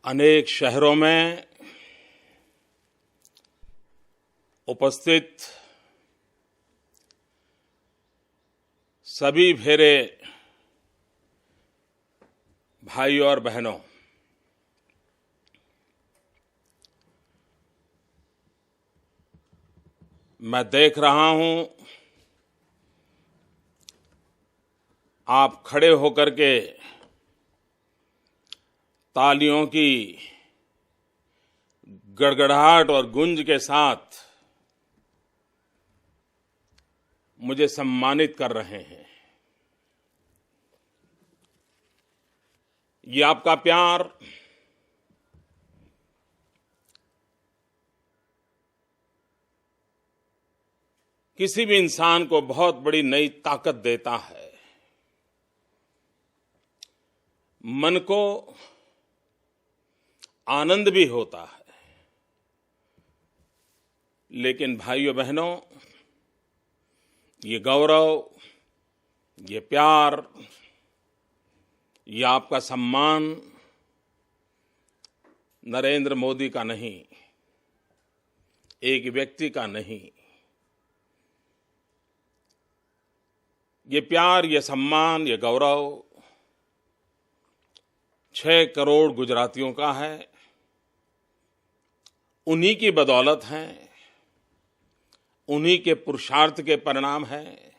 अनेक शहरों में उपस्थित सभी मेरे भाइयों और बहनों, मैं देख रहा हूं आप खड़े होकर के तालियों की गड़गड़ाहट और गूंज के साथ मुझे सम्मानित कर रहे हैं। ये आपका प्यार किसी भी इंसान को बहुत बड़ी नई ताकत देता है, मन को आनंद भी होता है। लेकिन भाइयों बहनों, ये गौरव, ये प्यार, ये आपका सम्मान नरेंद्र मोदी का नहीं, एक व्यक्ति का नहीं। ये प्यार, ये सम्मान, ये गौरव 6 करोड़ गुजरातियों का है। उन्हीं की बदौलत है, उन्हीं के पुरुषार्थ के परिणाम है।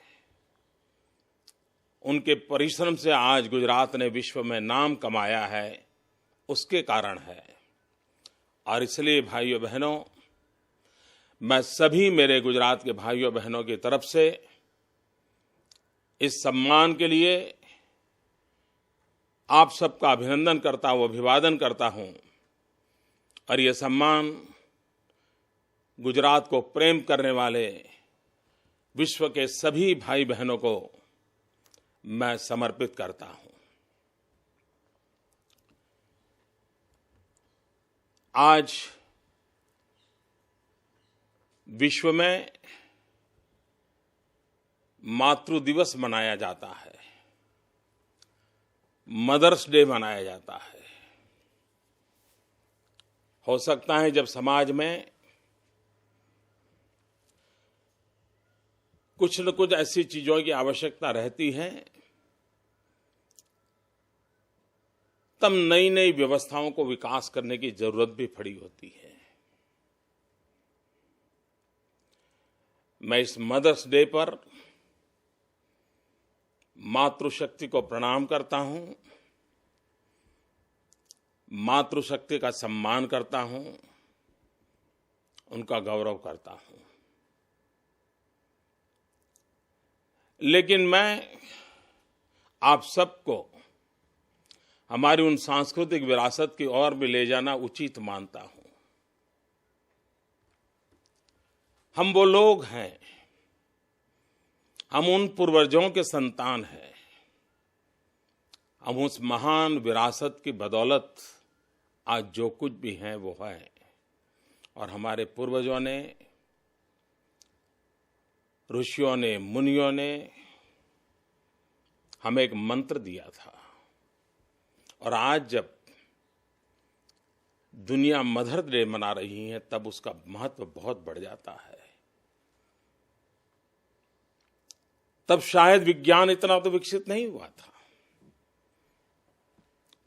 उनके परिश्रम से आज गुजरात ने विश्व में नाम कमाया है, उसके कारण है। और इसलिए भाइयों बहनों, मैं सभी मेरे गुजरात के भाइयों बहनों की तरफ से इस सम्मान के लिए आप सबका अभिनंदन करता हूं, अभिवादन करता हूं। और ये सम्मान गुजरात को प्रेम करने वाले विश्व के सभी भाई बहनों को मैं समर्पित करता हूं। आज विश्व में मातृ दिवस मनाया जाता है, मदर्स डे मनाया जाता है। हो सकता है जब समाज में कुछ न कुछ ऐसी चीजों की आवश्यकता रहती है, तब नई नई व्यवस्थाओं को विकास करने की जरूरत भी पड़ी होती है। मैं इस मदर्स डे पर मातृशक्ति को प्रणाम करता हूं, मातृशक्ति का सम्मान करता हूं, उनका गौरव करता हूं। लेकिन मैं आप सबको हमारी उन सांस्कृतिक विरासत की ओर भी ले जाना उचित मानता हूं। हम वो लोग हैं, हम उन पूर्वजों के संतान हैं। हम उस महान विरासत की बदौलत आज जो कुछ भी हैं वो है। और हमारे पूर्वजों ने, ऋषियों ने, मुनियों ने हमें एक मंत्र दिया था। और आज जब दुनिया मदर डे मना रही है, तब उसका महत्व बहुत बढ़ जाता है। तब शायद विज्ञान इतना तो विकसित नहीं हुआ था।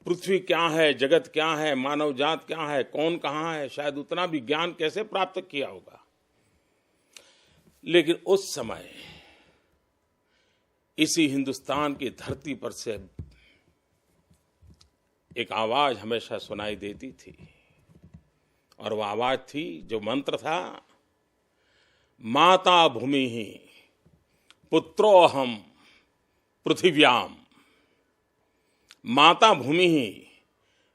पृथ्वी क्या है, जगत क्या है, मानव जात क्या है, कौन कहां है, शायद उतना विज्ञान कैसे प्राप्त किया होगा। लेकिन उस समय इसी हिंदुस्तान की धरती पर से एक आवाज हमेशा सुनाई देती थी। और वो आवाज थी, जो मंत्र था, माता भूमि ही पुत्रोऽहम् पृथिव्याम। माता भूमि ही,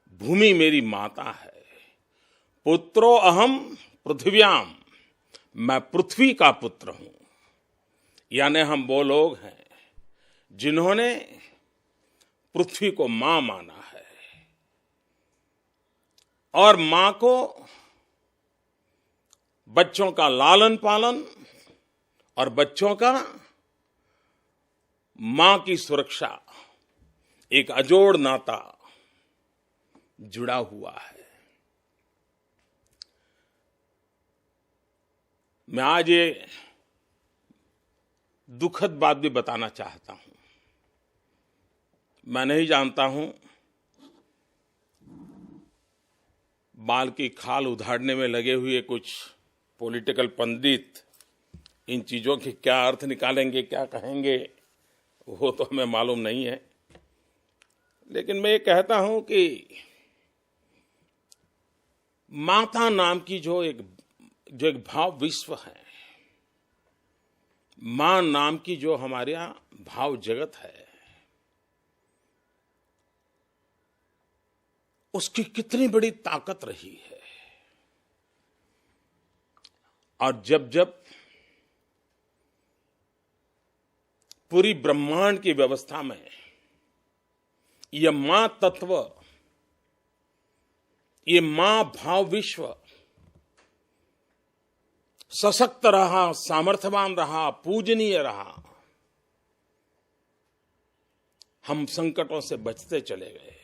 भूमि मेरी माता है। पुत्रोऽहम् पृथिव्याम, मैं पृथ्वी का पुत्र हूं। यानी हम वो लोग हैं जिन्होंने पृथ्वी को मां माना है। और मां को बच्चों का लालन पालन और बच्चों का मां की सुरक्षा, एक अजोड़ नाता, जुड़ा हुआ है। मैं आज ये दुखद बात भी बताना चाहता हूं। मैं नहीं जानता हूं बाल की खाल उधाड़ने में लगे हुए कुछ पॉलिटिकल पंडित इन चीजों के क्या अर्थ निकालेंगे, क्या कहेंगे, वो तो हमें मालूम नहीं है। लेकिन मैं ये कहता हूं कि माता नाम की जो एक भाव विश्व है, मां नाम की जो हमारे यहां भाव जगत है, उसकी कितनी बड़ी ताकत रही है। और जब जब पूरी ब्रह्मांड की व्यवस्था में यह मां तत्व, ये मां भाव विश्व सशक्त रहा, सामर्थ्यवान रहा, पूजनीय रहा, हम संकटों से बचते चले गए।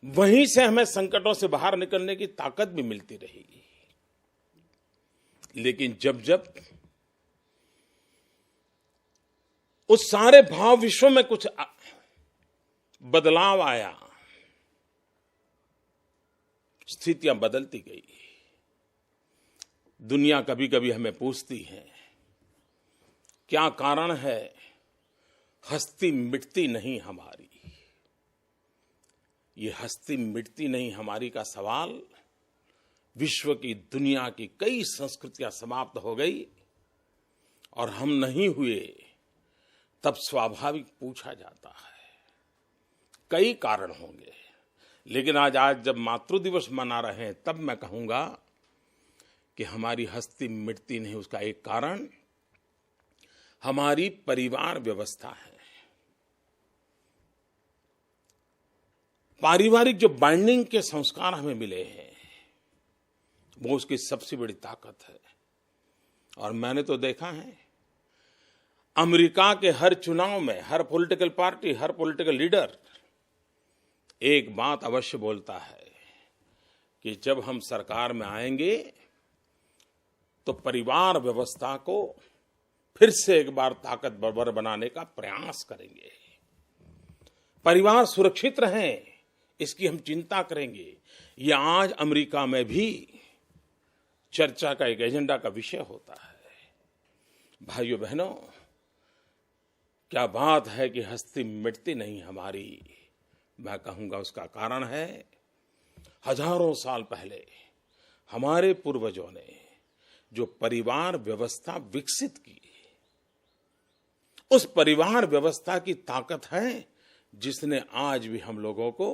वहीं से हमें संकटों से बाहर निकलने की ताकत भी मिलती रही। लेकिन जब जब उस सारे भाव विश्व में कुछ बदलाव आया, स्थितियां बदलती गई। दुनिया कभी कभी हमें पूछती है, क्या कारण है हस्ती मिटती नहीं हमारी। ये हस्ती मिटती नहीं हमारी का सवाल विश्व की, दुनिया की कई संस्कृतियां समाप्त हो गई और हम नहीं हुए, तब स्वाभाविक पूछा जाता है। कई कारण होंगे, लेकिन आज जब मातृ दिवस मना रहे हैं, तब मैं कहूंगा कि हमारी हस्ती मिटती नहीं। उसका एक कारण हमारी परिवार व्यवस्था है। पारिवारिक जो बाइंडिंग के संस्कार हमें मिले हैं, वो उसकी सबसे बड़ी ताकत है। और मैंने तो देखा है, अमेरिका के हर चुनाव में हर पॉलिटिकल पार्टी, हर पॉलिटिकल लीडर एक बात अवश्य बोलता है कि जब हम सरकार में आएंगे तो परिवार व्यवस्था को फिर से एक बार ताकतवर बनाने का प्रयास करेंगे। परिवार सुरक्षित रहें, इसकी हम चिंता करेंगे। यह आज अमेरिका में भी चर्चा का एक एजेंडा का विषय होता है। भाइयों बहनों, क्या बात है कि हस्ती मिटती नहीं हमारी। मैं कहूंगा उसका कारण है हजारों साल पहले हमारे पूर्वजों ने जो परिवार व्यवस्था विकसित की, उस परिवार व्यवस्था की ताकत है जिसने आज भी हम लोगों को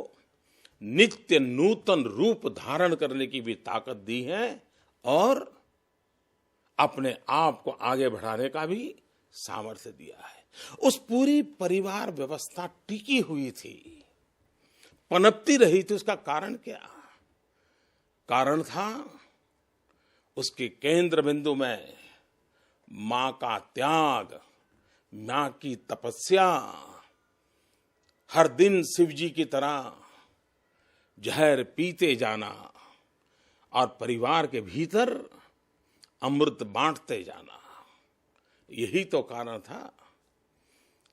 नित्य नूतन रूप धारण करने की भी ताकत दी है और अपने आप को आगे बढ़ाने का भी सामर्थ्य दिया है। उस पूरी परिवार व्यवस्था टिकी हुई थी, पनपती रही थी। उसका कारण क्या? कारण था उसके केंद्र बिंदु में मां का त्याग, मां की तपस्या, हर दिन शिव जी की तरह जहर पीते जाना और परिवार के भीतर अमृत बांटते जाना। यही तो कारण था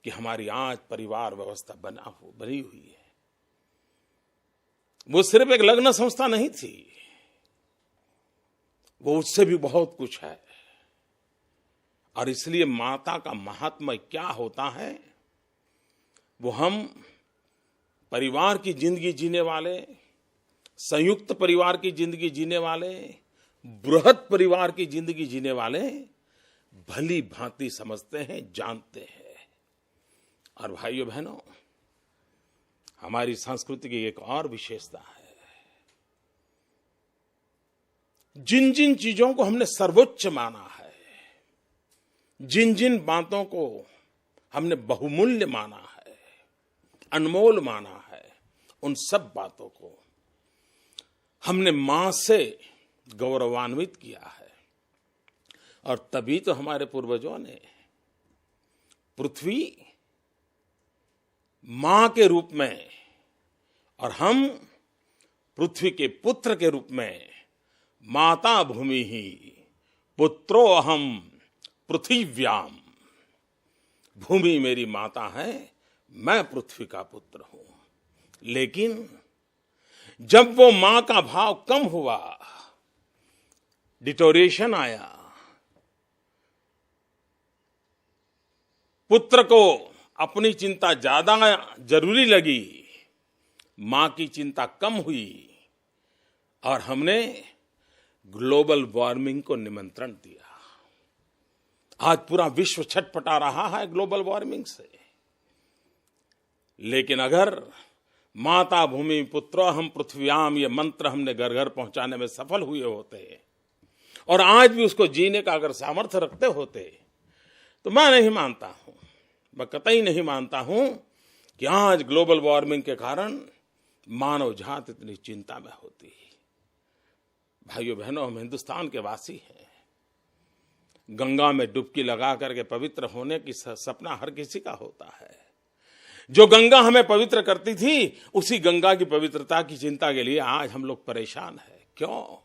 कि हमारी आज परिवार व्यवस्था बनी हुई है। वो सिर्फ एक लग्न संस्था नहीं थी, वो उससे भी बहुत कुछ है। और इसलिए माता का महात्म्य क्या होता है, वो हम परिवार की जिंदगी जीने वाले, संयुक्त परिवार की जिंदगी जीने वाले, बृहद परिवार की जिंदगी जीने वाले भली भांति समझते हैं, जानते हैं। और भाइयों बहनों, हमारी संस्कृति की एक और विशेषता है, जिन जिन चीजों को हमने सर्वोच्च माना है, जिन जिन बातों को हमने बहुमूल्य माना है, अनमोल माना है, उन सब बातों को हमने मां से गौरवान्वित किया है। और तभी तो हमारे पूर्वजों ने पृथ्वी मां के रूप में और हम पृथ्वी के पुत्र के रूप में माता भूमि ही पुत्रो अहम पृथिव्याम, भूमि मेरी माता है, मैं पृथ्वी का पुत्र हूं। लेकिन जब वो मां का भाव कम हुआ, डिटोरिएशन आया, पुत्र को अपनी चिंता ज्यादा जरूरी लगी, मां की चिंता कम हुई और हमने ग्लोबल वार्मिंग को निमंत्रण दिया। आज पूरा विश्व छटपटा रहा है ग्लोबल वार्मिंग से। लेकिन अगर माता भूमि पुत्रो हम पृथ्व्याम ये मंत्र हमने घर घर पहुंचाने में सफल हुए होते और आज भी उसको जीने का अगर सामर्थ्य रखते होते, तो मैं नहीं मानता हूं, मैं कतई नहीं मानता हूं कि आज ग्लोबल वार्मिंग के कारण मानव जात इतनी चिंता में होती। भाइयों बहनों, हम हिंदुस्तान के वासी हैं। गंगा में डुबकी लगा करके पवित्र होने की सपना हर किसी का होता है। जो गंगा हमें पवित्र करती थी, उसी गंगा की पवित्रता की चिंता के लिए आज हम लोग परेशान हैं। क्यों?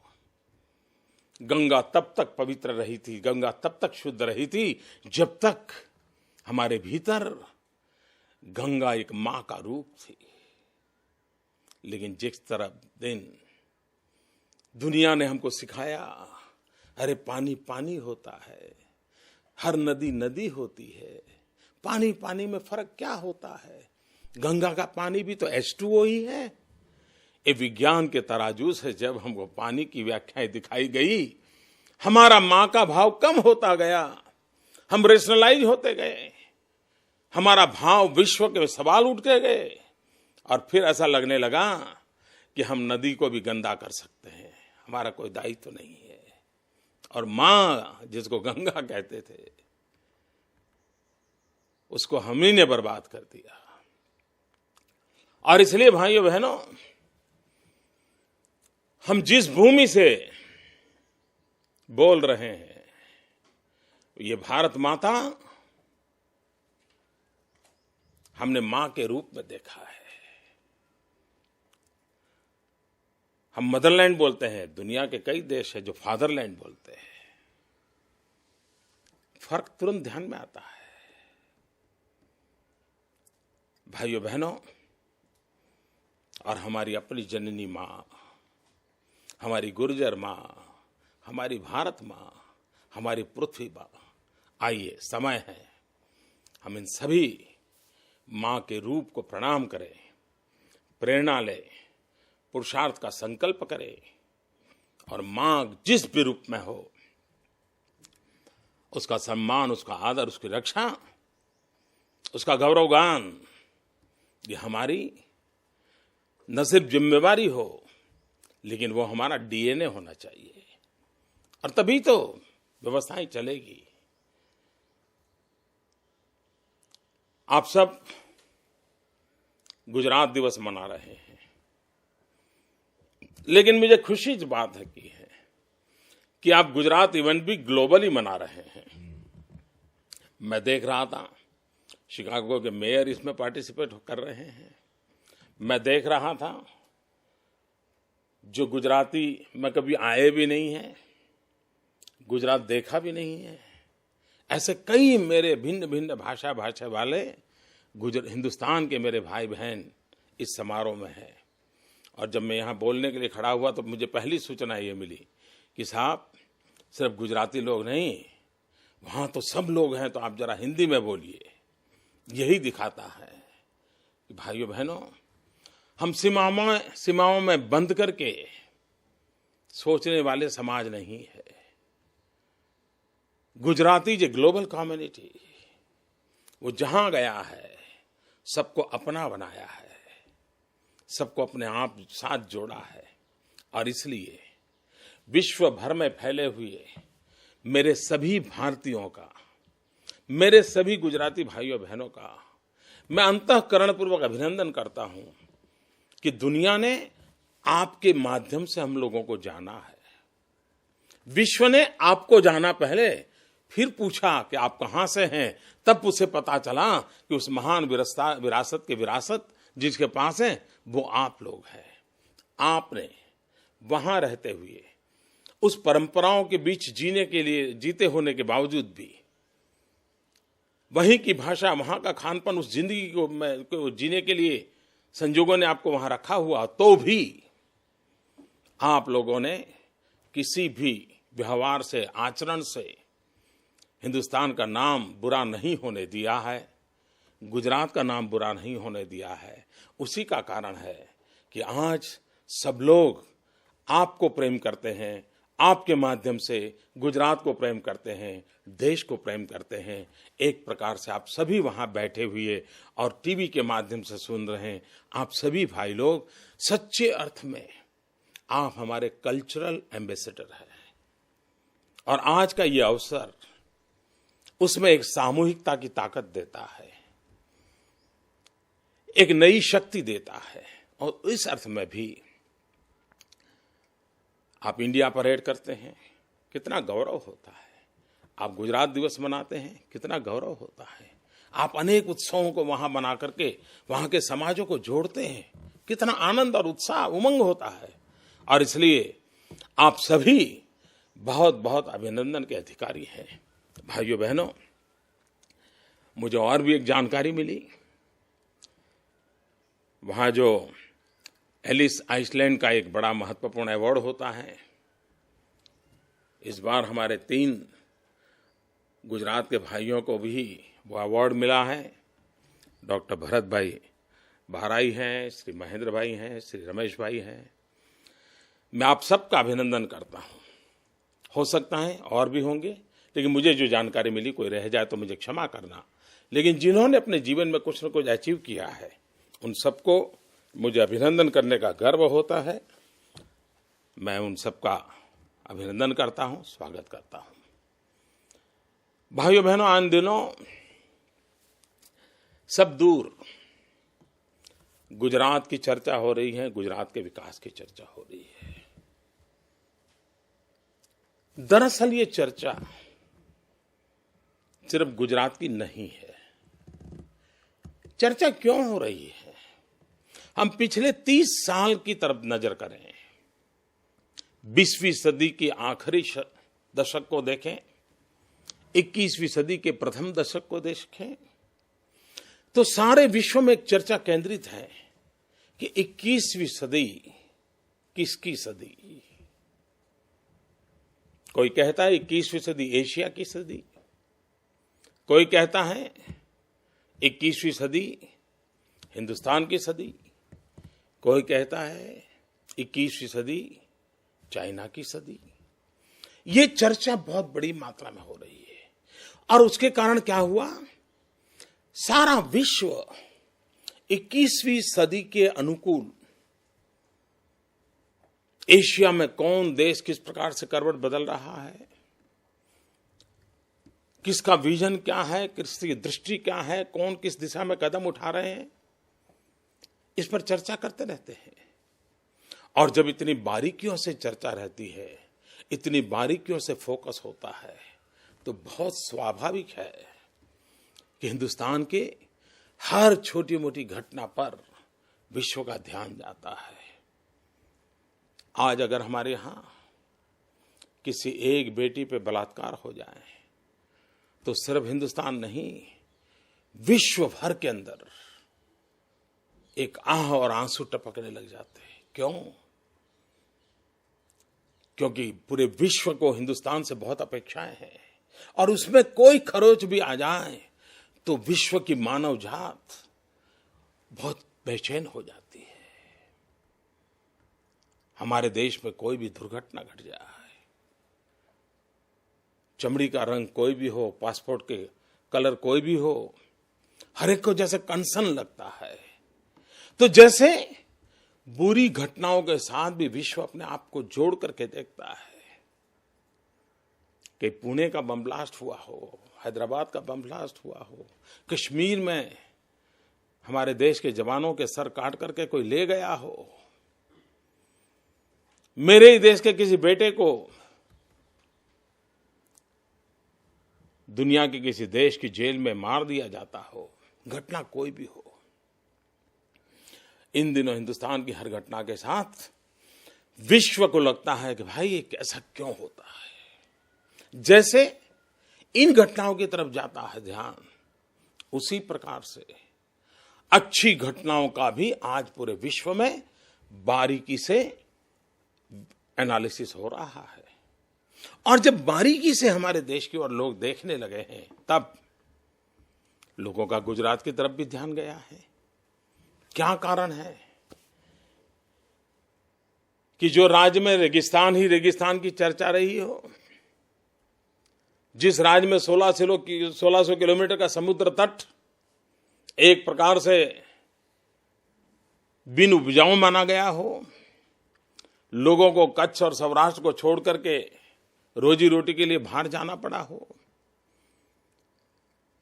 गंगा तब तक पवित्र रही थी, गंगा तब तक शुद्ध रही थी, जब तक हमारे भीतर गंगा एक मां का रूप थी। लेकिन जिस तरह दिन दुनिया ने हमको सिखाया, अरे पानी पानी होता है, हर नदी नदी होती है, पानी पानी में फर्क क्या होता है, गंगा का पानी भी तो H2O ही है। ये विज्ञान के तराजू से जब हमको पानी की व्याख्याएं दिखाई गई, हमारा मां का भाव कम होता गया, हम रेशनलाइज होते गए, हमारा भाव विश्व के सवाल उठते गए और फिर ऐसा लगने लगा कि हम नदी को भी गंदा कर सकते हैं, हमारा कोई दायित्व नहीं है। और मां जिसको गंगा कहते थे, उसको हम ही ने बर्बाद कर दिया। और इसलिए भाइयों बहनों, हम जिस भूमि से बोल रहे हैं, ये भारत माता हमने मां के रूप में देखा है। हम मदरलैंड बोलते हैं, दुनिया के कई देश हैं जो फादरलैंड बोलते हैं। फर्क तुरंत ध्यान में आता है। भाइयों बहनों, और हमारी अपनी जननी मां, हमारी गुर्जर मां, हमारी भारत मां, हमारी पृथ्वी मां, आइए समय है हम इन सभी मां के रूप को प्रणाम करें, प्रेरणा लें, पुरुषार्थ का संकल्प करें और मां जिस भी रूप में हो उसका सम्मान, उसका आदर, उसकी रक्षा, उसका गौरवगान, ये हमारी न सिर्फ जिम्मेवारी हो, लेकिन वो हमारा DNA होना चाहिए। और तभी तो व्यवस्थाएं चलेगी। आप सब गुजरात दिवस मना रहे हैं, लेकिन मुझे खुशी इस बात है कि आप गुजरात इवेंट भी ग्लोबली मना रहे हैं। मैं देख रहा था शिकागो के मेयर इसमें पार्टिसिपेट कर रहे हैं। मैं देख रहा था जो गुजराती में कभी आए भी नहीं हैं, गुजरात देखा भी नहीं है, ऐसे कई मेरे भिन्न भिन्न भाषा वाले हिंदुस्तान के मेरे भाई बहन इस समारोह में हैं। और जब मैं यहाँ बोलने के लिए खड़ा हुआ तो मुझे पहली सूचना ये मिली कि साहब सिर्फ गुजराती लोग नहीं, वहाँ तो सब लोग हैं, तो आप जरा हिंदी में बोलिए। यही दिखाता है कि भाइयों बहनों, हम सीमाओं में बंद करके सोचने वाले समाज नहीं है। गुजराती जो ग्लोबल कम्युनिटी, वो जहां गया है सबको अपना बनाया है, सबको अपने आप साथ जोड़ा है। और इसलिए विश्व भर में फैले हुए मेरे सभी भारतीयों का, मेरे सभी गुजराती भाइयों बहनों का मैं अंतःकरणपूर्वक अभिनंदन करता हूं कि दुनिया ने आपके माध्यम से हम लोगों को जाना है। विश्व ने आपको जाना पहले, फिर पूछा कि आप कहां से हैं, तब उसे पता चला कि उस महान विरासत की विरासत जिसके पास है वो आप लोग हैं। आपने वहां रहते हुए उस परंपराओं के बीच जीते होने के बावजूद भी वहीं की भाषा, वहां का खानपान, उस जिंदगी को जीने के लिए संजोगों ने आपको वहां रखा हुआ, तो भी आप लोगों ने किसी भी व्यवहार से, आचरण से हिंदुस्तान का नाम बुरा नहीं होने दिया है, गुजरात का नाम बुरा नहीं होने दिया है। उसी का कारण है कि आज सब लोग आपको प्रेम करते हैं, आपके माध्यम से गुजरात को प्रेम करते हैं, देश को प्रेम करते हैं। एक प्रकार से आप सभी वहां बैठे हुए और टीवी के माध्यम से सुन रहे हैं, आप सभी भाई लोग सच्चे अर्थ में आप हमारे कल्चरल एम्बेसडर हैं। और आज का ये अवसर उसमें एक सामूहिकता की ताकत देता है, एक नई शक्ति देता है। और इस अर्थ में भी आप इंडिया परेड करते हैं, कितना गौरव होता है। आप गुजरात दिवस मनाते हैं, कितना गौरव होता है। आप अनेक उत्सवों को वहां बना करके वहां के समाजों को जोड़ते हैं, कितना आनंद और उत्साह, उमंग होता है। और इसलिए आप सभी बहुत बहुत अभिनंदन के अधिकारी हैं। भाइयों बहनों, मुझे और भी एक जानकारी मिली। वहां जो एलिस आइसलैंड का एक बड़ा महत्वपूर्ण अवार्ड होता है, इस बार हमारे 3 गुजरात के भाइयों को भी वो अवार्ड मिला है। डॉक्टर भरत भाई भाराई हैं, श्री महेंद्र भाई हैं, श्री रमेश भाई हैं। मैं आप सबका अभिनंदन करता हूं। हो सकता है और भी होंगे, लेकिन मुझे जो जानकारी मिली, कोई रह जाए तो मुझे क्षमा करना। लेकिन जिन्होंने अपने जीवन में कुछ न कुछ अचीव किया है, उन सबको मुझे अभिनंदन करने का गर्व होता है। मैं उन सबका अभिनंदन करता हूं, स्वागत करता हूं। भाइयों बहनों, आन दिनों सब दूर गुजरात की चर्चा हो रही है, गुजरात के विकास की चर्चा हो रही है। दरअसल ये चर्चा सिर्फ गुजरात की नहीं है। चर्चा क्यों हो रही है? हम पिछले 30 साल की तरफ नजर करें, 20वीं सदी के आखिरी दशक को देखें, 21वीं सदी के प्रथम दशक को देखें, तो सारे विश्व में एक चर्चा केंद्रित है कि 21वीं सदी किसकी सदी? कोई कहता है 21वीं सदी एशिया की सदी, कोई कहता है 21वीं सदी हिंदुस्तान की सदी, कोई कहता है 21वीं सदी चाइना की सदी। ये चर्चा बहुत बड़ी मात्रा में हो रही है। और उसके कारण क्या हुआ? सारा विश्व 21वीं सदी के अनुकूल एशिया में कौन देश किस प्रकार से करवट बदल रहा है, किसका विजन क्या है, किसकी दृष्टि क्या है, कौन किस दिशा में कदम उठा रहे हैं, इस पर चर्चा करते रहते हैं। और जब इतनी बारीकियों से चर्चा रहती है, इतनी बारीकियों से फोकस होता है, तो बहुत स्वाभाविक है कि हिंदुस्तान के हर छोटी मोटी घटना पर विश्व का ध्यान जाता है। आज अगर हमारे यहां किसी एक बेटी पे बलात्कार हो जाए तो सिर्फ हिंदुस्तान नहीं, विश्व भर के अंदर एक आह और आंसू टपकने लग जाते हैं। क्यों? क्योंकि पूरे विश्व को हिंदुस्तान से बहुत अपेक्षाएं हैं, और उसमें कोई खरोच भी आ जाए तो विश्व की मानव जात बहुत बेचैन हो जाती है। हमारे देश में कोई भी दुर्घटना घट जाए, चमड़ी का रंग कोई भी हो, पासपोर्ट के कलर कोई भी हो, हर एक को जैसे कंसर्न लगता है। तो जैसे बुरी घटनाओं के साथ भी विश्व अपने आप को जोड़ करके देखता है कि पुणे का बम ब्लास्ट हुआ हो, हैदराबाद का बम ब्लास्ट हुआ हो, कश्मीर में हमारे देश के जवानों के सर काट करके कोई ले गया हो, मेरे ही देश के किसी बेटे को दुनिया के किसी देश की जेल में मार दिया जाता हो, घटना कोई भी हो, इन दिनों हिंदुस्तान की हर घटना के साथ विश्व को लगता है कि भाई ये कैसा क्यों होता है। जैसे इन घटनाओं की तरफ जाता है ध्यान, उसी प्रकार से अच्छी घटनाओं का भी आज पूरे विश्व में बारीकी से एनालिसिस हो रहा है। और जब बारीकी से हमारे देश की ओर लोग देखने लगे हैं, तब लोगों का गुजरात की तरफ भी ध्यान गया है। क्या कारण है कि जो राज्य में रेगिस्तान ही रेगिस्तान की चर्चा रही हो, जिस राज्य में 1600 किलोमीटर का समुद्र तट एक प्रकार से बिन उपजाऊ माना गया हो, लोगों को कच्छ और सौराष्ट्र को छोड़ करके रोजी रोटी के लिए बाहर जाना पड़ा हो,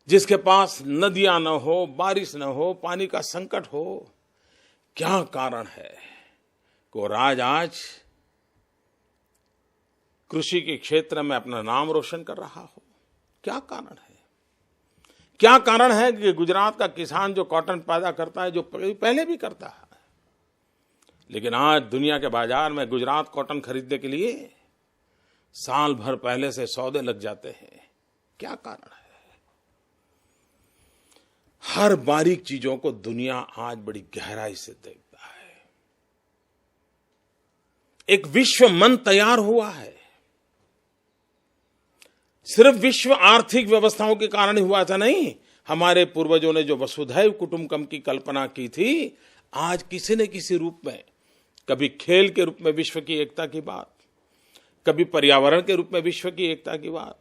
जिसके पास नदियां न हो, बारिश न हो, पानी का संकट हो, क्या कारण है कि राज्य आज कृषि के क्षेत्र में अपना नाम रोशन कर रहा हो? क्या कारण है? क्या कारण है कि गुजरात का किसान जो कॉटन पैदा करता है, जो पहले भी करता है, लेकिन आज दुनिया के बाजार में गुजरात कॉटन खरीदने के लिए साल भर पहले से सौदे लग जाते हैं? क्या कारण है? हर बारीक चीजों को दुनिया आज बड़ी गहराई से देखता है। एक विश्व मन तैयार हुआ है। सिर्फ विश्व आर्थिक व्यवस्थाओं के कारण ही हुआ था नहीं, हमारे पूर्वजों ने जो वसुधैव कुटुंबकम की कल्पना की थी, आज किसी न किसी रूप में, कभी खेल के रूप में विश्व की एकता की बात, कभी पर्यावरण के रूप में विश्व की एकता की बात,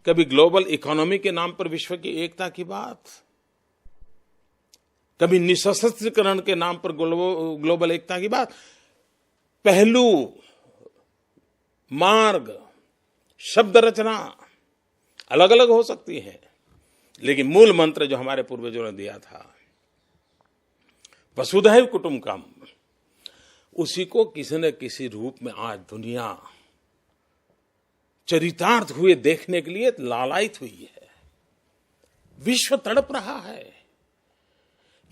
कभी ग्लोबल इकोनॉमी के नाम पर विश्व की एकता की बात, कभी निशस्त्रीकरण के नाम पर ग्लोबल एकता की बात। पहलू, मार्ग, शब्द रचना अलग अलग हो सकती है, लेकिन मूल मंत्र जो हमारे पूर्वजों ने दिया था, वसुधैव कुटुंबकम, उसी को किसी न किसी रूप में आज दुनिया चरितार्थ हुए देखने के लिए लालायित हुई है। विश्व तड़प रहा है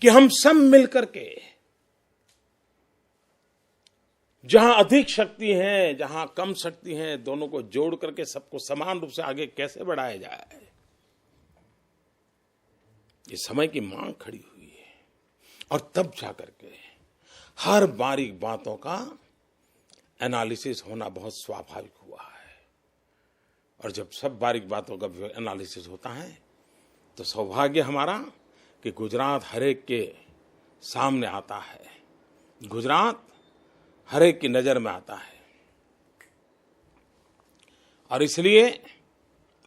कि हम सब मिलकर के जहां अधिक शक्ति है, जहां कम शक्ति है, दोनों को जोड़ करके सबको समान रूप से आगे कैसे बढ़ाया जाए, ये समय की मांग खड़ी हुई है। और तब जाकर के हर बारीक बातों का एनालिसिस होना बहुत स्वाभाविक हुआ है। और जब सब बारीक बातों का एनालिसिस होता है, तो सौभाग्य हमारा कि गुजरात हरेक के सामने आता है, गुजरात हरेक की नजर में आता है। और इसलिए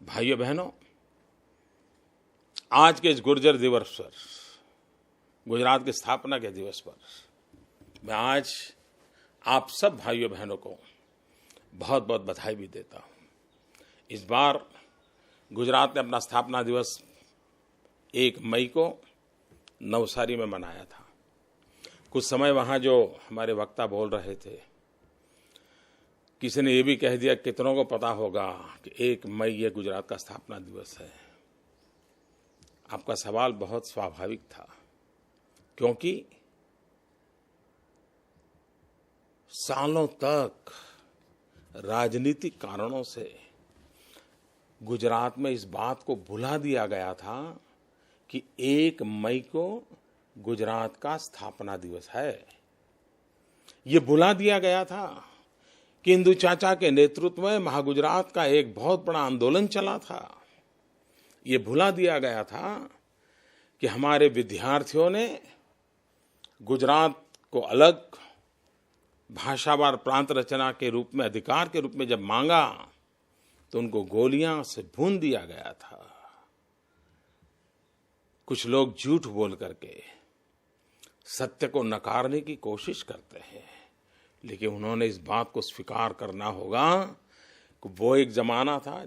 भाइयों बहनों, आज के इस गुर्जर दिवस पर, गुजरात की स्थापना के दिवस पर, मैं आज आप सब भाइयों बहनों को बहुत बहुत बधाई भी देता हूं। इस बार गुजरात ने अपना स्थापना दिवस 1 मई को नवसारी में मनाया था। कुछ समय वहां जो हमारे वक्ता बोल रहे थे, किसी ने ये भी कह दिया, कितनों को पता होगा कि 1 मई ये गुजरात का स्थापना दिवस है। आपका सवाल बहुत स्वाभाविक था, क्योंकि सालों तक राजनीतिक कारणों से गुजरात में इस बात को भुला दिया गया था कि 1 मई को गुजरात का स्थापना दिवस है। ये भुला दिया गया था कि इंदु चाचा के नेतृत्व में महागुजरात का एक बहुत बड़ा आंदोलन चला था। ये भुला दिया गया था कि हमारे विद्यार्थियों ने गुजरात को अलग भाषावार प्रांत रचना के रूप में, अधिकार के रूप में जब मांगा, तो उनको गोलियां से भून दिया गया था। कुछ लोग झूठ बोल करके सत्य को नकारने की कोशिश करते हैं, लेकिन उन्होंने इस बात को स्वीकार करना होगा कि वो एक जमाना था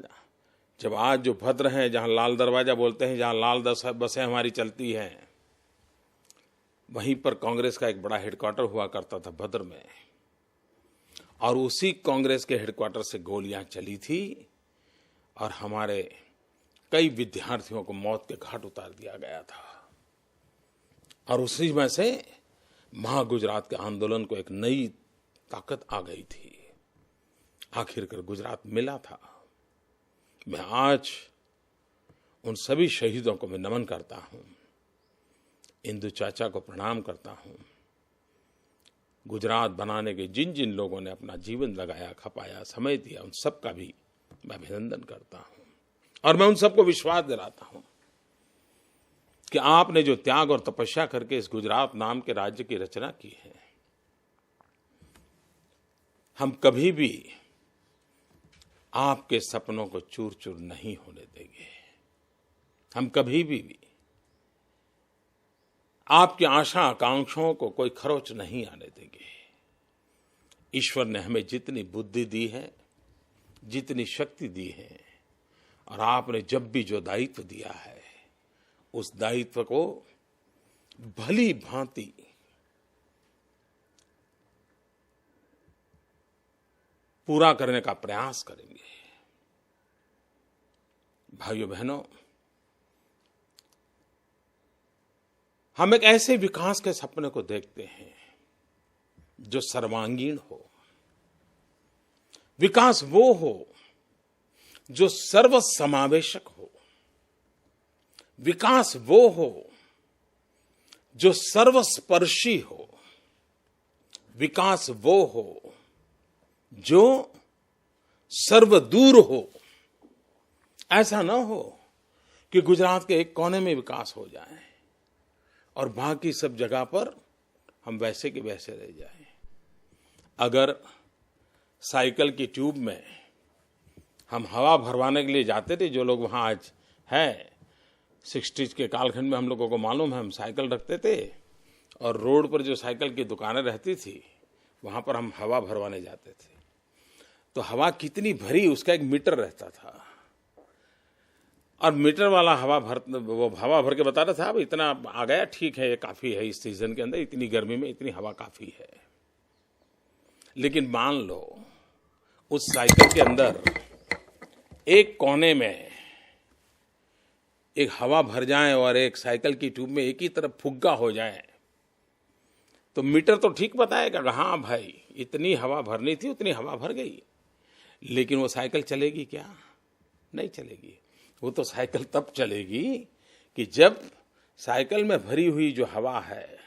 जब आज जो भद्र हैं, जहां लाल दरवाजा बोलते हैं, जहां लाल बसें हमारी चलती हैं, वहीं पर कांग्रेस का एक बड़ा हेडक्वार्टर हुआ करता था भद्र में। और उसी कांग्रेस के हेडक्वार्टर से गोलियां चली थी और हमारे कई विद्यार्थियों को मौत के घाट उतार दिया गया था। और उसी में से महागुजरात के आंदोलन को एक नई ताकत आ गई थी। आखिरकार गुजरात मिला था। मैं आज उन सभी शहीदों को मैं नमन करता हूं, इंदु चाचा को प्रणाम करता हूं। गुजरात बनाने के जिन जिन लोगों ने अपना जीवन लगाया, खपाया, समय दिया, उन सब का भी मैं अभिनंदन करता हूं। और मैं उन सबको विश्वास दिलाता हूं कि आपने जो त्याग और तपस्या करके इस गुजरात नाम के राज्य की रचना की है, हम कभी भी आपके सपनों को चूर चूर नहीं होने देंगे। हम कभी भी आपकी आशा आकांक्षाओं को कोई खरोच नहीं आने देंगे। ईश्वर ने हमें जितनी बुद्धि दी है, जितनी शक्ति दी है, और आपने जब भी जो दायित्व दिया है, उस दायित्व को भली भांति पूरा करने का प्रयास करेंगे। भाइयों बहनों, हम एक ऐसे विकास के सपने को देखते हैं जो सर्वांगीण हो। विकास वो हो जो सर्वसमावेशक हो। विकास वो हो जो सर्वस्पर्शी हो। विकास वो हो जो सर्वदूर हो। ऐसा ना हो कि गुजरात के एक कोने में विकास हो जाए और बाकी सब जगह पर हम वैसे के वैसे रह जाएं। अगर साइकिल की ट्यूब में हम हवा भरवाने के लिए जाते थे, जो लोग वहां आज हैं, 60s के कालखंड में हम लोगों को मालूम है, हम साइकिल रखते थे और रोड पर जो साइकिल की दुकानें रहती थी वहां पर हम हवा भरवाने जाते थे। तो हवा कितनी भरी उसका एक मीटर रहता था, और मीटर वाला हवा भर के बताता था, अब इतना आ गया, ठीक है, ये काफी है, इस सीजन के अंदर इतनी गर्मी में इतनी हवा काफी है। लेकिन मान लो उस साइकिल के अंदर एक कोने में एक हवा भर जाए और एक साइकिल की ट्यूब में एक ही तरफ फुग्गा हो जाए, तो मीटर तो ठीक बताएगा, हाँ भाई इतनी हवा भरनी थी, उतनी हवा भर गई। लेकिन वो साइकिल चलेगी क्या? नहीं चलेगी। वो तो साइकिल तब चलेगी कि जब साइकिल में भरी हुई जो हवा है,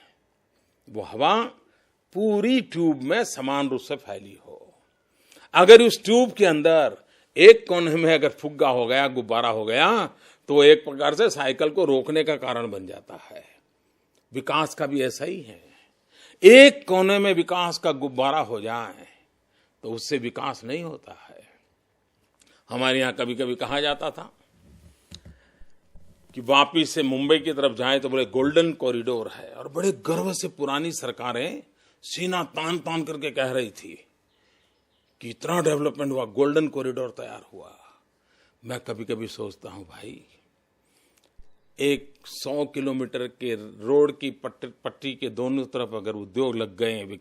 वो हवा पूरी ट्यूब में समान रूप से फैली हो। अगर उस ट्यूब के अंदर एक कोने में अगर फुग्गा हो गया, गुब्बारा हो गया, तो एक प्रकार से साइकिल को रोकने का कारण बन जाता है। विकास का भी ऐसा ही है। एक कोने में विकास का गुब्बारा हो जाए तो उससे विकास नहीं होता है। हमारे यहां कभी कभी कहा जाता था कि वापी से मुंबई की तरफ जाएं तो बोले गोल्डन कॉरिडोर है, और बड़े गर्व से पुरानी सरकारें सीना तान तान करके कह रही थी कि इतना डेवलपमेंट हुआ, गोल्डन कॉरिडोर तैयार हुआ। मैं कभी कभी सोचता हूं भाई, एक 100 किलोमीटर के रोड की पट्टी के दोनों तरफ अगर उद्योग लग गए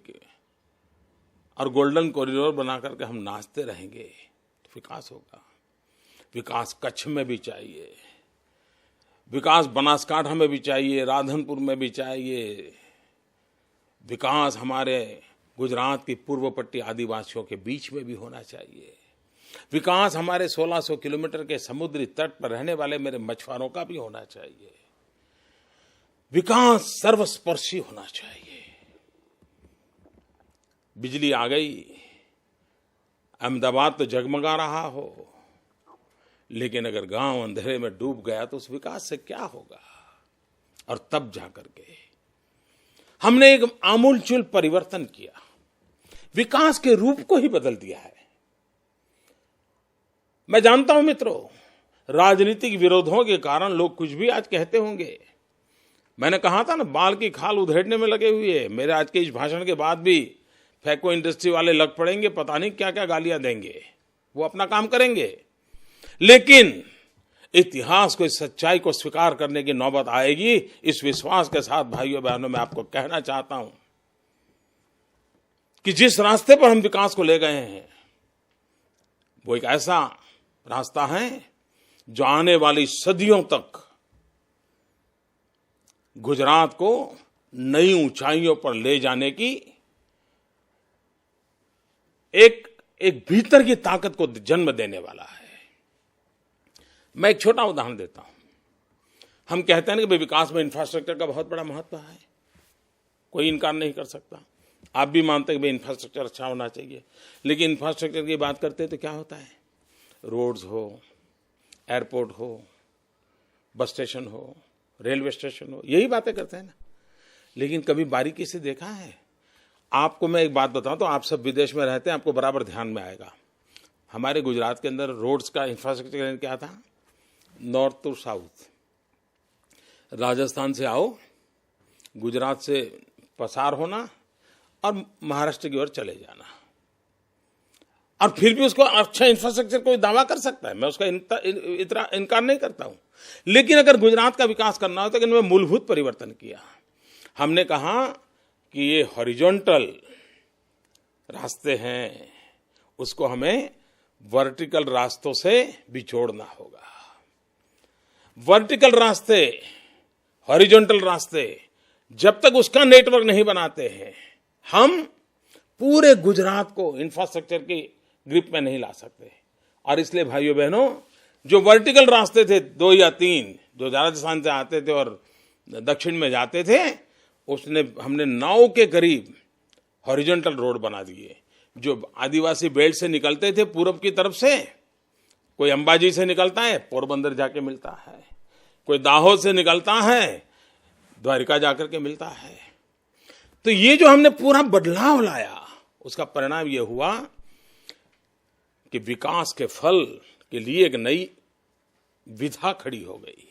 और गोल्डन कॉरिडोर बना करके हम नाचते रहेंगे तो विकास होगा। विकास कच्छ में भी चाहिए, विकास बनासकांठा में भी चाहिए, राधनपुर में भी चाहिए, विकास हमारे गुजरात की पूर्व पट्टी आदिवासियों के बीच में भी होना चाहिए। विकास हमारे 1600 किलोमीटर के समुद्री तट पर रहने वाले मेरे मछुआरों का भी होना चाहिए। विकास सर्वस्पर्शी होना चाहिए। बिजली आ गई, अहमदाबाद तो जगमगा रहा हो, लेकिन अगर गांव अंधेरे में डूब गया तो उस विकास से क्या होगा? और तब जाकर के हमने एक आमूलचूल परिवर्तन किया, विकास के रूप को ही बदल दिया है। मैं जानता हूं मित्रों, राजनीतिक विरोधों के कारण लोग कुछ भी आज कहते होंगे। मैंने कहा था ना, बाल की खाल उधेड़ने में लगे हुए। मेरे आज के इस भाषण के बाद भी फैको इंडस्ट्री वाले लग पड़ेंगे, पता नहीं क्या क्या गालियां देंगे, वो अपना काम करेंगे। लेकिन इतिहास को, इस सच्चाई को स्वीकार करने की नौबत आएगी। इस विश्वास के साथ भाइयों बहनों, मैं आपको कहना चाहता हूं कि जिस रास्ते पर हम विकास को ले गए हैं, वो एक ऐसा रास्ता है जो आने वाली सदियों तक गुजरात को नई ऊंचाइयों पर ले जाने की एक भीतर की ताकत को जन्म देने वाला है। मैं एक छोटा उदाहरण देता हूं। हम कहते हैं ना कि विकास में इंफ्रास्ट्रक्चर का बहुत बड़ा महत्व है, कोई इनकार नहीं कर सकता। आप भी मानते हैं कि इंफ्रास्ट्रक्चर अच्छा होना चाहिए, लेकिन इंफ्रास्ट्रक्चर की बात करते हैं तो क्या होता है? रोड्स हो, एयरपोर्ट हो, बस स्टेशन हो, रेलवे स्टेशन हो, यही बातें करते हैं ना। लेकिन कभी बारीकी से देखा है? आपको मैं एक बात बताऊं, तो आप सब विदेश में रहते हैं, आपको बराबर ध्यान में आएगा। हमारे गुजरात के अंदर रोड्स का इंफ्रास्ट्रक्चर क्या था? नॉर्थ टू साउथ, राजस्थान से आओ, गुजरात से पसार होना और महाराष्ट्र की ओर चले जाना। और फिर भी उसको अच्छा इंफ्रास्ट्रक्चर कोई दावा कर सकता है, मैं उसका इतना इनकार नहीं करता हूं। लेकिन अगर गुजरात का विकास करना हो तो इनमें मूलभूत परिवर्तन किया। हमने कहा कि ये हॉरिजॉन्टल रास्ते हैं, उसको हमें वर्टिकल रास्तों से भी जोड़ना होगा। वर्टिकल रास्ते, हॉरिजॉन्टल रास्ते, जब तक उसका नेटवर्क नहीं बनाते हैं, हम पूरे गुजरात को इंफ्रास्ट्रक्चर की ग्रिप में नहीं ला सकते। और इसलिए भाइयों बहनों, जो वर्टिकल रास्ते थे 2 या 3, जो राजस्थान से आते थे और दक्षिण में जाते थे, हमने 9 के करीब हॉरिजॉन्टल रोड बना दिए। जो आदिवासी बेल्ट से निकलते थे पूरब की तरफ से, कोई अंबाजी से निकलता है, पोरबंदर जाके मिलता है, कोई दाहोद से निकलता है, द्वारिका जाकर के मिलता है। तो ये जो हमने पूरा बदलाव लाया, उसका परिणाम ये हुआ कि विकास के फल के लिए एक नई विधा खड़ी हो गई।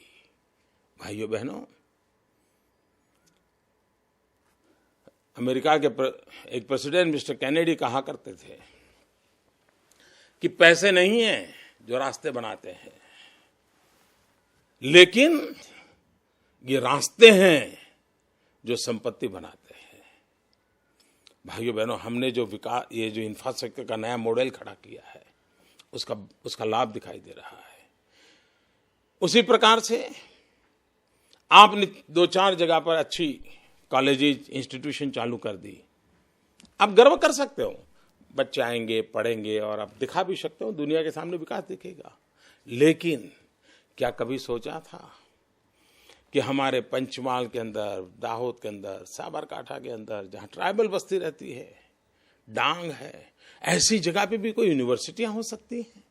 भाइयों बहनों, अमेरिका के एक प्रेसिडेंट मिस्टर कैनेडी कहा करते थे कि पैसे नहीं हैं जो रास्ते बनाते हैं, लेकिन ये रास्ते हैं जो संपत्ति बनाते हैं। भाइयों बहनों, हमने जो विकास, ये जो इंफ्रास्ट्रक्चर का नया मॉडल खड़ा किया है, उसका लाभ दिखाई दे रहा है। उसी प्रकार से आपने 2-4 जगह पर अच्छी कॉलेजेस, इंस्टीट्यूशन चालू कर दी। आप गर्व कर सकते हो, बच्चे आएंगे, पढ़ेंगे और आप दिखा भी सकते हो, दुनिया के सामने विकास दिखेगा। लेकिन क्या कभी सोचा था कि हमारे पंचमहाल के अंदर, दाहोद के अंदर, साबरकांठा के अंदर, जहां ट्राइबल बस्ती रहती है, डांग है, ऐसी जगह पे भी कोई यूनिवर्सिटियां हो सकती हैं,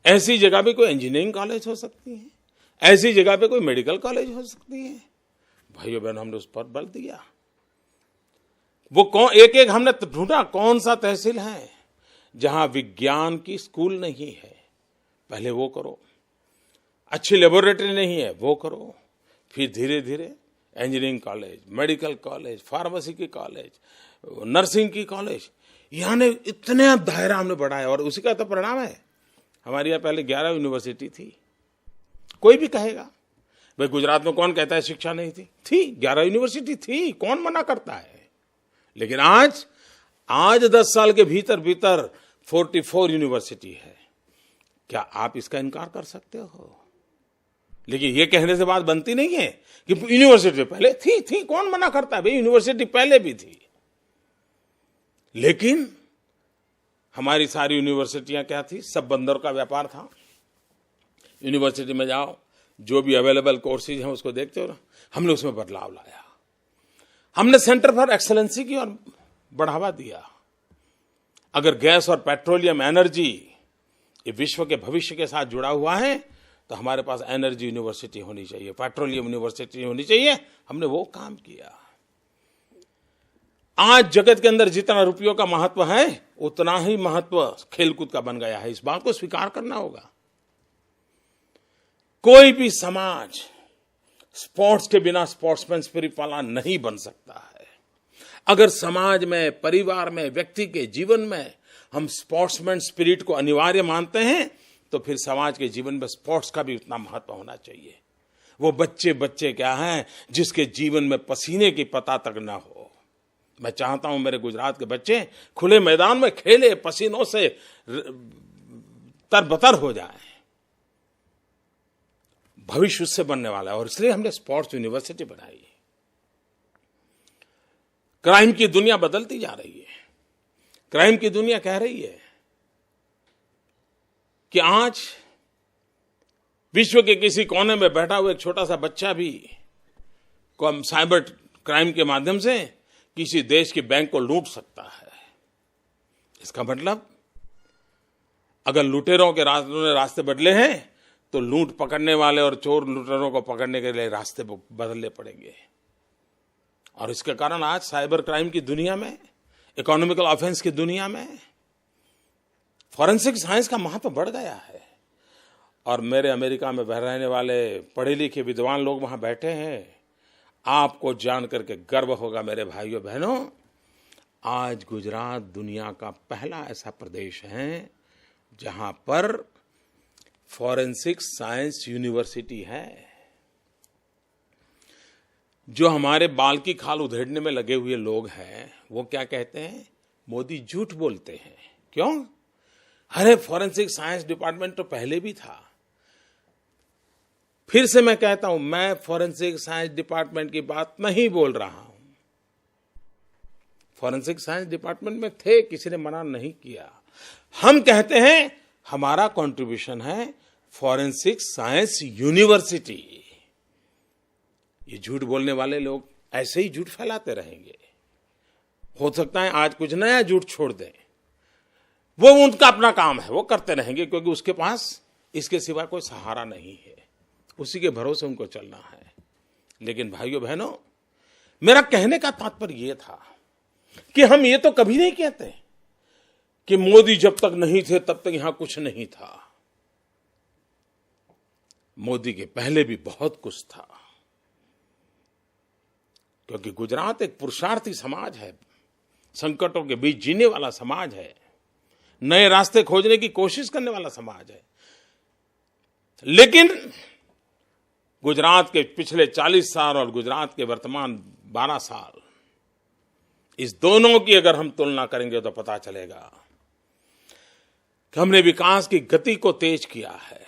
ऐसी जगह पे कोई इंजीनियरिंग कॉलेज हो सकती है, ऐसी जगह पे कोई मेडिकल कॉलेज हो सकती है? भाइयों बहनों, हमने उस पर बल दिया। वो एक हमने ढूंढा कौन सा तहसील है जहां विज्ञान की स्कूल नहीं है, पहले वो करो। अच्छी लेबोरेटरी नहीं है, वो करो। फिर धीरे धीरे engineering college, medical college, pharmacy की कॉलेज, नर्सिंग की कॉलेज, यानी इतने दायरा हमने बढ़ाया। और उसी का तो परिणाम है, हमारे यहाँ पहले 11 यूनिवर्सिटी थी। कोई भी कहेगा भाई गुजरात में कौन कहता है शिक्षा नहीं थी? थी, 11 यूनिवर्सिटी थी, कौन मना करता है? लेकिन आज 10 साल के भीतर 44 यूनिवर्सिटी है। क्या आप इसका इनकार कर सकते हो? लेकिन ये कहने से बात बनती नहीं है कि यूनिवर्सिटी पहले थी, कौन मना करता है? भाई यूनिवर्सिटी पहले भी थी, लेकिन हमारी सारी यूनिवर्सिटियां क्या थी? सब बंदरों का व्यापार था। यूनिवर्सिटी में जाओ, जो भी अवेलेबल कोर्सेज हैं उसको देखते हो ना। हमने उसमें बदलाव लाया, हमने सेंटर फॉर एक्सेलेंसी की ओर बढ़ावा दिया। अगर गैस और पेट्रोलियम एनर्जी ये विश्व के भविष्य के साथ जुड़ा हुआ है, तो हमारे पास एनर्जी यूनिवर्सिटी होनी चाहिए, पेट्रोलियम यूनिवर्सिटी होनी चाहिए। हमने वो काम किया। आज जगत के अंदर जितना रुपयों का महत्व है, उतना ही महत्व खेलकूद का बन गया है। इस बात को स्वीकार करना होगा। कोई भी समाज स्पोर्ट्स के बिना स्पोर्ट्समैन स्पिरिट वाला नहीं बन सकता है। अगर समाज में, परिवार में, व्यक्ति के जीवन में हम स्पोर्ट्समैन स्पिरिट को अनिवार्य मानते हैं, तो फिर समाज के जीवन में स्पोर्ट्स का भी उतना महत्व होना चाहिए। वो बच्चे क्या हैं जिसके जीवन में पसीने की पता तक ना हो। मैं चाहता हूं मेरे गुजरात के बच्चे खुले मैदान में खेले, पसीनों से तरबतर हो जाए। भविष्य उससे बनने वाला है, और इसलिए हमने स्पोर्ट्स यूनिवर्सिटी बनाई। क्राइम की दुनिया बदलती जा रही है। क्राइम की दुनिया कह रही है कि आज विश्व के किसी कोने में बैठा हुआ एक छोटा सा बच्चा भी साइबर क्राइम के माध्यम से किसी देश के बैंक को लूट सकता है। इसका मतलब अगर लुटेरों के रास्ते बदले हैं तो लूट पकड़ने वाले और चोर लुटेरों को पकड़ने के लिए रास्ते बदलने पड़ेंगे। और इसके कारण आज साइबर क्राइम की दुनिया में, इकोनॉमिकल ऑफेंस की दुनिया में फॉरेंसिक साइंस का महत्व बढ़ गया है। और मेरे अमेरिका में रहने वाले पढ़े लिखे विद्वान लोग वहां बैठे हैं। आपको जान करके गर्व होगा मेरे भाइयों बहनों, आज गुजरात दुनिया का पहला ऐसा प्रदेश है जहां पर फॉरेंसिक साइंस यूनिवर्सिटी है। जो हमारे बाल की खाल उधेड़ने में लगे हुए लोग हैं वो क्या कहते हैं, मोदी झूठ बोलते हैं। क्यों? अरे फॉरेंसिक साइंस डिपार्टमेंट तो पहले भी था। फिर से मैं कहता हूं, मैं फॉरेंसिक साइंस डिपार्टमेंट की बात नहीं बोल रहा हूं। फॉरेंसिक साइंस डिपार्टमेंट में थे, किसी ने मना नहीं किया। हम कहते हैं हमारा कंट्रीब्यूशन है फॉरेंसिक साइंस यूनिवर्सिटी। ये झूठ बोलने वाले लोग ऐसे ही झूठ फैलाते रहेंगे। हो सकता है आज कुछ नया झूठ छोड़ दें, वो उनका अपना काम है, वो करते रहेंगे, क्योंकि उसके पास इसके सिवा कोई सहारा नहीं है। उसी के भरोसे उनको चलना है। लेकिन भाइयों बहनों, मेरा कहने का तात्पर्य यह था कि हम ये तो कभी नहीं कहते कि मोदी जब तक नहीं थे तब तक यहां कुछ नहीं था। मोदी के पहले भी बहुत कुछ था, क्योंकि गुजरात एक पुरुषार्थी समाज है, संकटों के बीच जीने वाला समाज है, नए रास्ते खोजने की कोशिश करने वाला समाज है। लेकिन गुजरात के पिछले 40 साल और गुजरात के वर्तमान 12 साल, इस दोनों की अगर हम तुलना करेंगे तो पता चलेगा कि हमने विकास की गति को तेज किया है,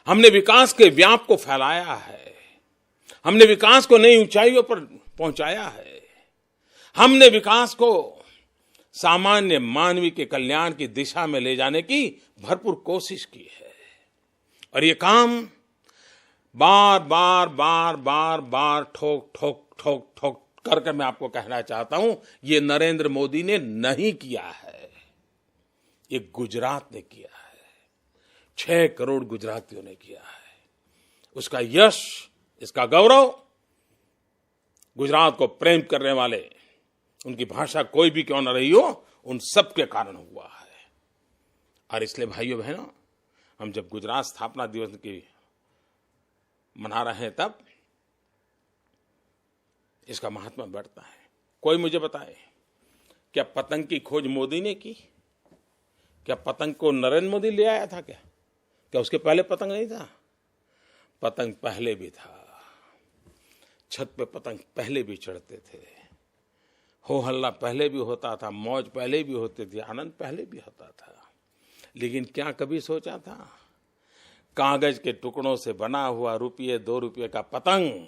हमने विकास के व्याप को फैलाया है, हमने विकास को नई ऊंचाइयों पर पहुंचाया है, हमने विकास को सामान्य मानवीय के कल्याण की दिशा में ले जाने की भरपूर कोशिश की है। और ये काम बार बार बार बार बार ठोक ठोक ठोक ठोक करके मैं आपको कहना चाहता हूं, ये नरेंद्र मोदी ने नहीं किया है, ये गुजरात ने किया है। 6 करोड़ गुजरातियों ने किया है। उसका यश, इसका गौरव गुजरात को प्रेम करने वाले, उनकी भाषा कोई भी क्यों न रही हो, उन सब के कारण हुआ है। और इसलिए भाइयों बहनों, हम जब गुजरात स्थापना दिवस की मना रहे हैं तब इसका महात्मा बढ़ता है। कोई मुझे बताए, क्या पतंग की खोज मोदी ने की? क्या पतंग को नरेंद्र मोदी ले आया था? क्या उसके पहले पतंग नहीं था? पतंग पहले भी था। छत पे पतंग पहले भी चढ़ते थे, हो हल्ला पहले भी होता था, मौज पहले भी होती थी, आनंद पहले भी होता था। लेकिन क्या कभी सोचा था कागज के टुकड़ों से बना हुआ रुपये 2 रुपये का पतंग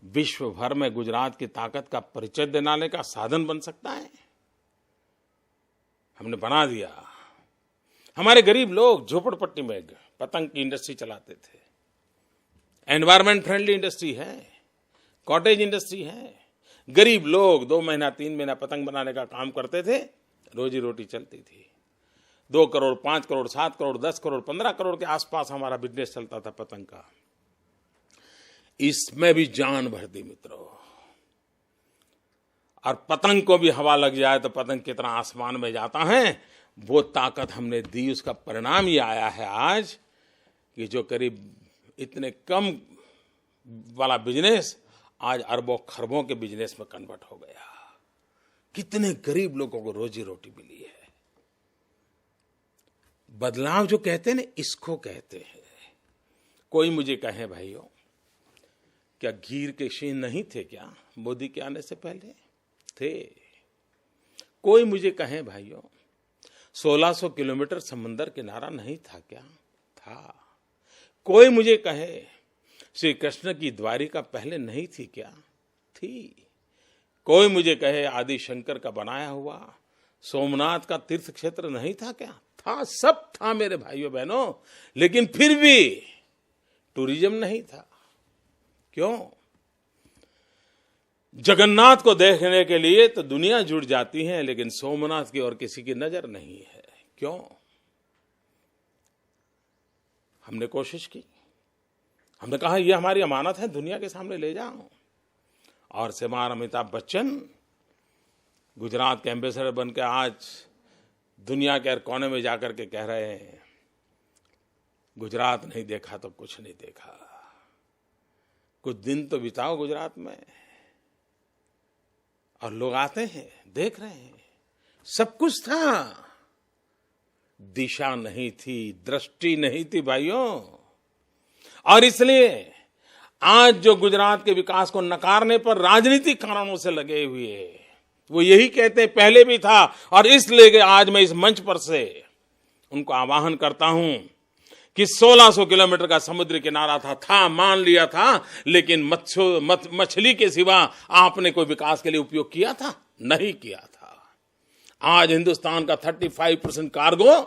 विश्व भर में गुजरात की ताकत का परिचय दिलाने का साधन बन सकता है? हमने बना दिया। हमारे गरीब लोग झोपड़पट्टी में पतंग की इंडस्ट्री चलाते थे। एनवायरमेंट फ्रेंडली इंडस्ट्री है, कॉटेज इंडस्ट्री है। गरीब लोग 2 महीना 3 महीना पतंग बनाने का काम करते थे, रोजी रोटी चलती थी। 2 करोड़, 5 करोड़, 7 करोड़, 10 करोड़, 15 करोड़ के आसपास हमारा बिजनेस चलता था पतंग का। इसमें भी जान भर दी मित्रों। और पतंग को भी हवा लग जाए तो पतंग कितना आसमान में जाता है, वो ताकत हमने दी। उसका परिणाम ये आया है आज कि जो करीब इतने कम वाला बिजनेस आज अरबों खरबों के बिजनेस में कन्वर्ट हो गया। कितने गरीब लोगों को रोजी रोटी मिली है। बदलाव जो कहते हैं ना, इसको कहते हैं। कोई मुझे कहे भाइयों, क्या घीर के शीन नहीं थे क्या मोदी के आने से पहले? थे। कोई मुझे कहे भाइयों, 1600 किलोमीटर समंदर किनारा नहीं था क्या? था। कोई मुझे कहे श्री कृष्ण की द्वारिका पहले नहीं थी क्या? थी। कोई मुझे कहे आदि शंकर का बनाया हुआ सोमनाथ का तीर्थ क्षेत्र नहीं था क्या? था, सब था मेरे भाइयों बहनों, लेकिन फिर भी टूरिज्म नहीं था। क्यों? जगन्नाथ को देखने के लिए तो दुनिया जुट जाती है, लेकिन सोमनाथ की ओर किसी की नजर नहीं है। क्यों? हमने कोशिश की, हमने कहा यह हमारी अमानत है, दुनिया के सामने ले जाओ। और श्रीमान अमिताभ बच्चन गुजरात के एम्बेसडर बनकर आज दुनिया के हर कोने में जाकर के कह रहे हैं, गुजरात नहीं देखा तो कुछ नहीं देखा। कुछ दिन तो बिताओ गुजरात में। और लोग आते हैं, देख रहे हैं, सब कुछ था, दिशा नहीं थी, दृष्टि नहीं थी भाइयों। और इसलिए आज जो गुजरात के विकास को नकारने पर राजनीतिक कारणों से लगे हुए, वो यही कहते हैं, पहले भी था, और इसलिए आज मैं इस मंच पर से उनको आह्वान करता हूं कि 1600 किलोमीटर का समुद्री किनारा था, मान लिया था, लेकिन मछली के सिवा आपने कोई विकास के लिए उपयोग किया था? नहीं किया था। आज हिंदुस्तान का 35% कार्गो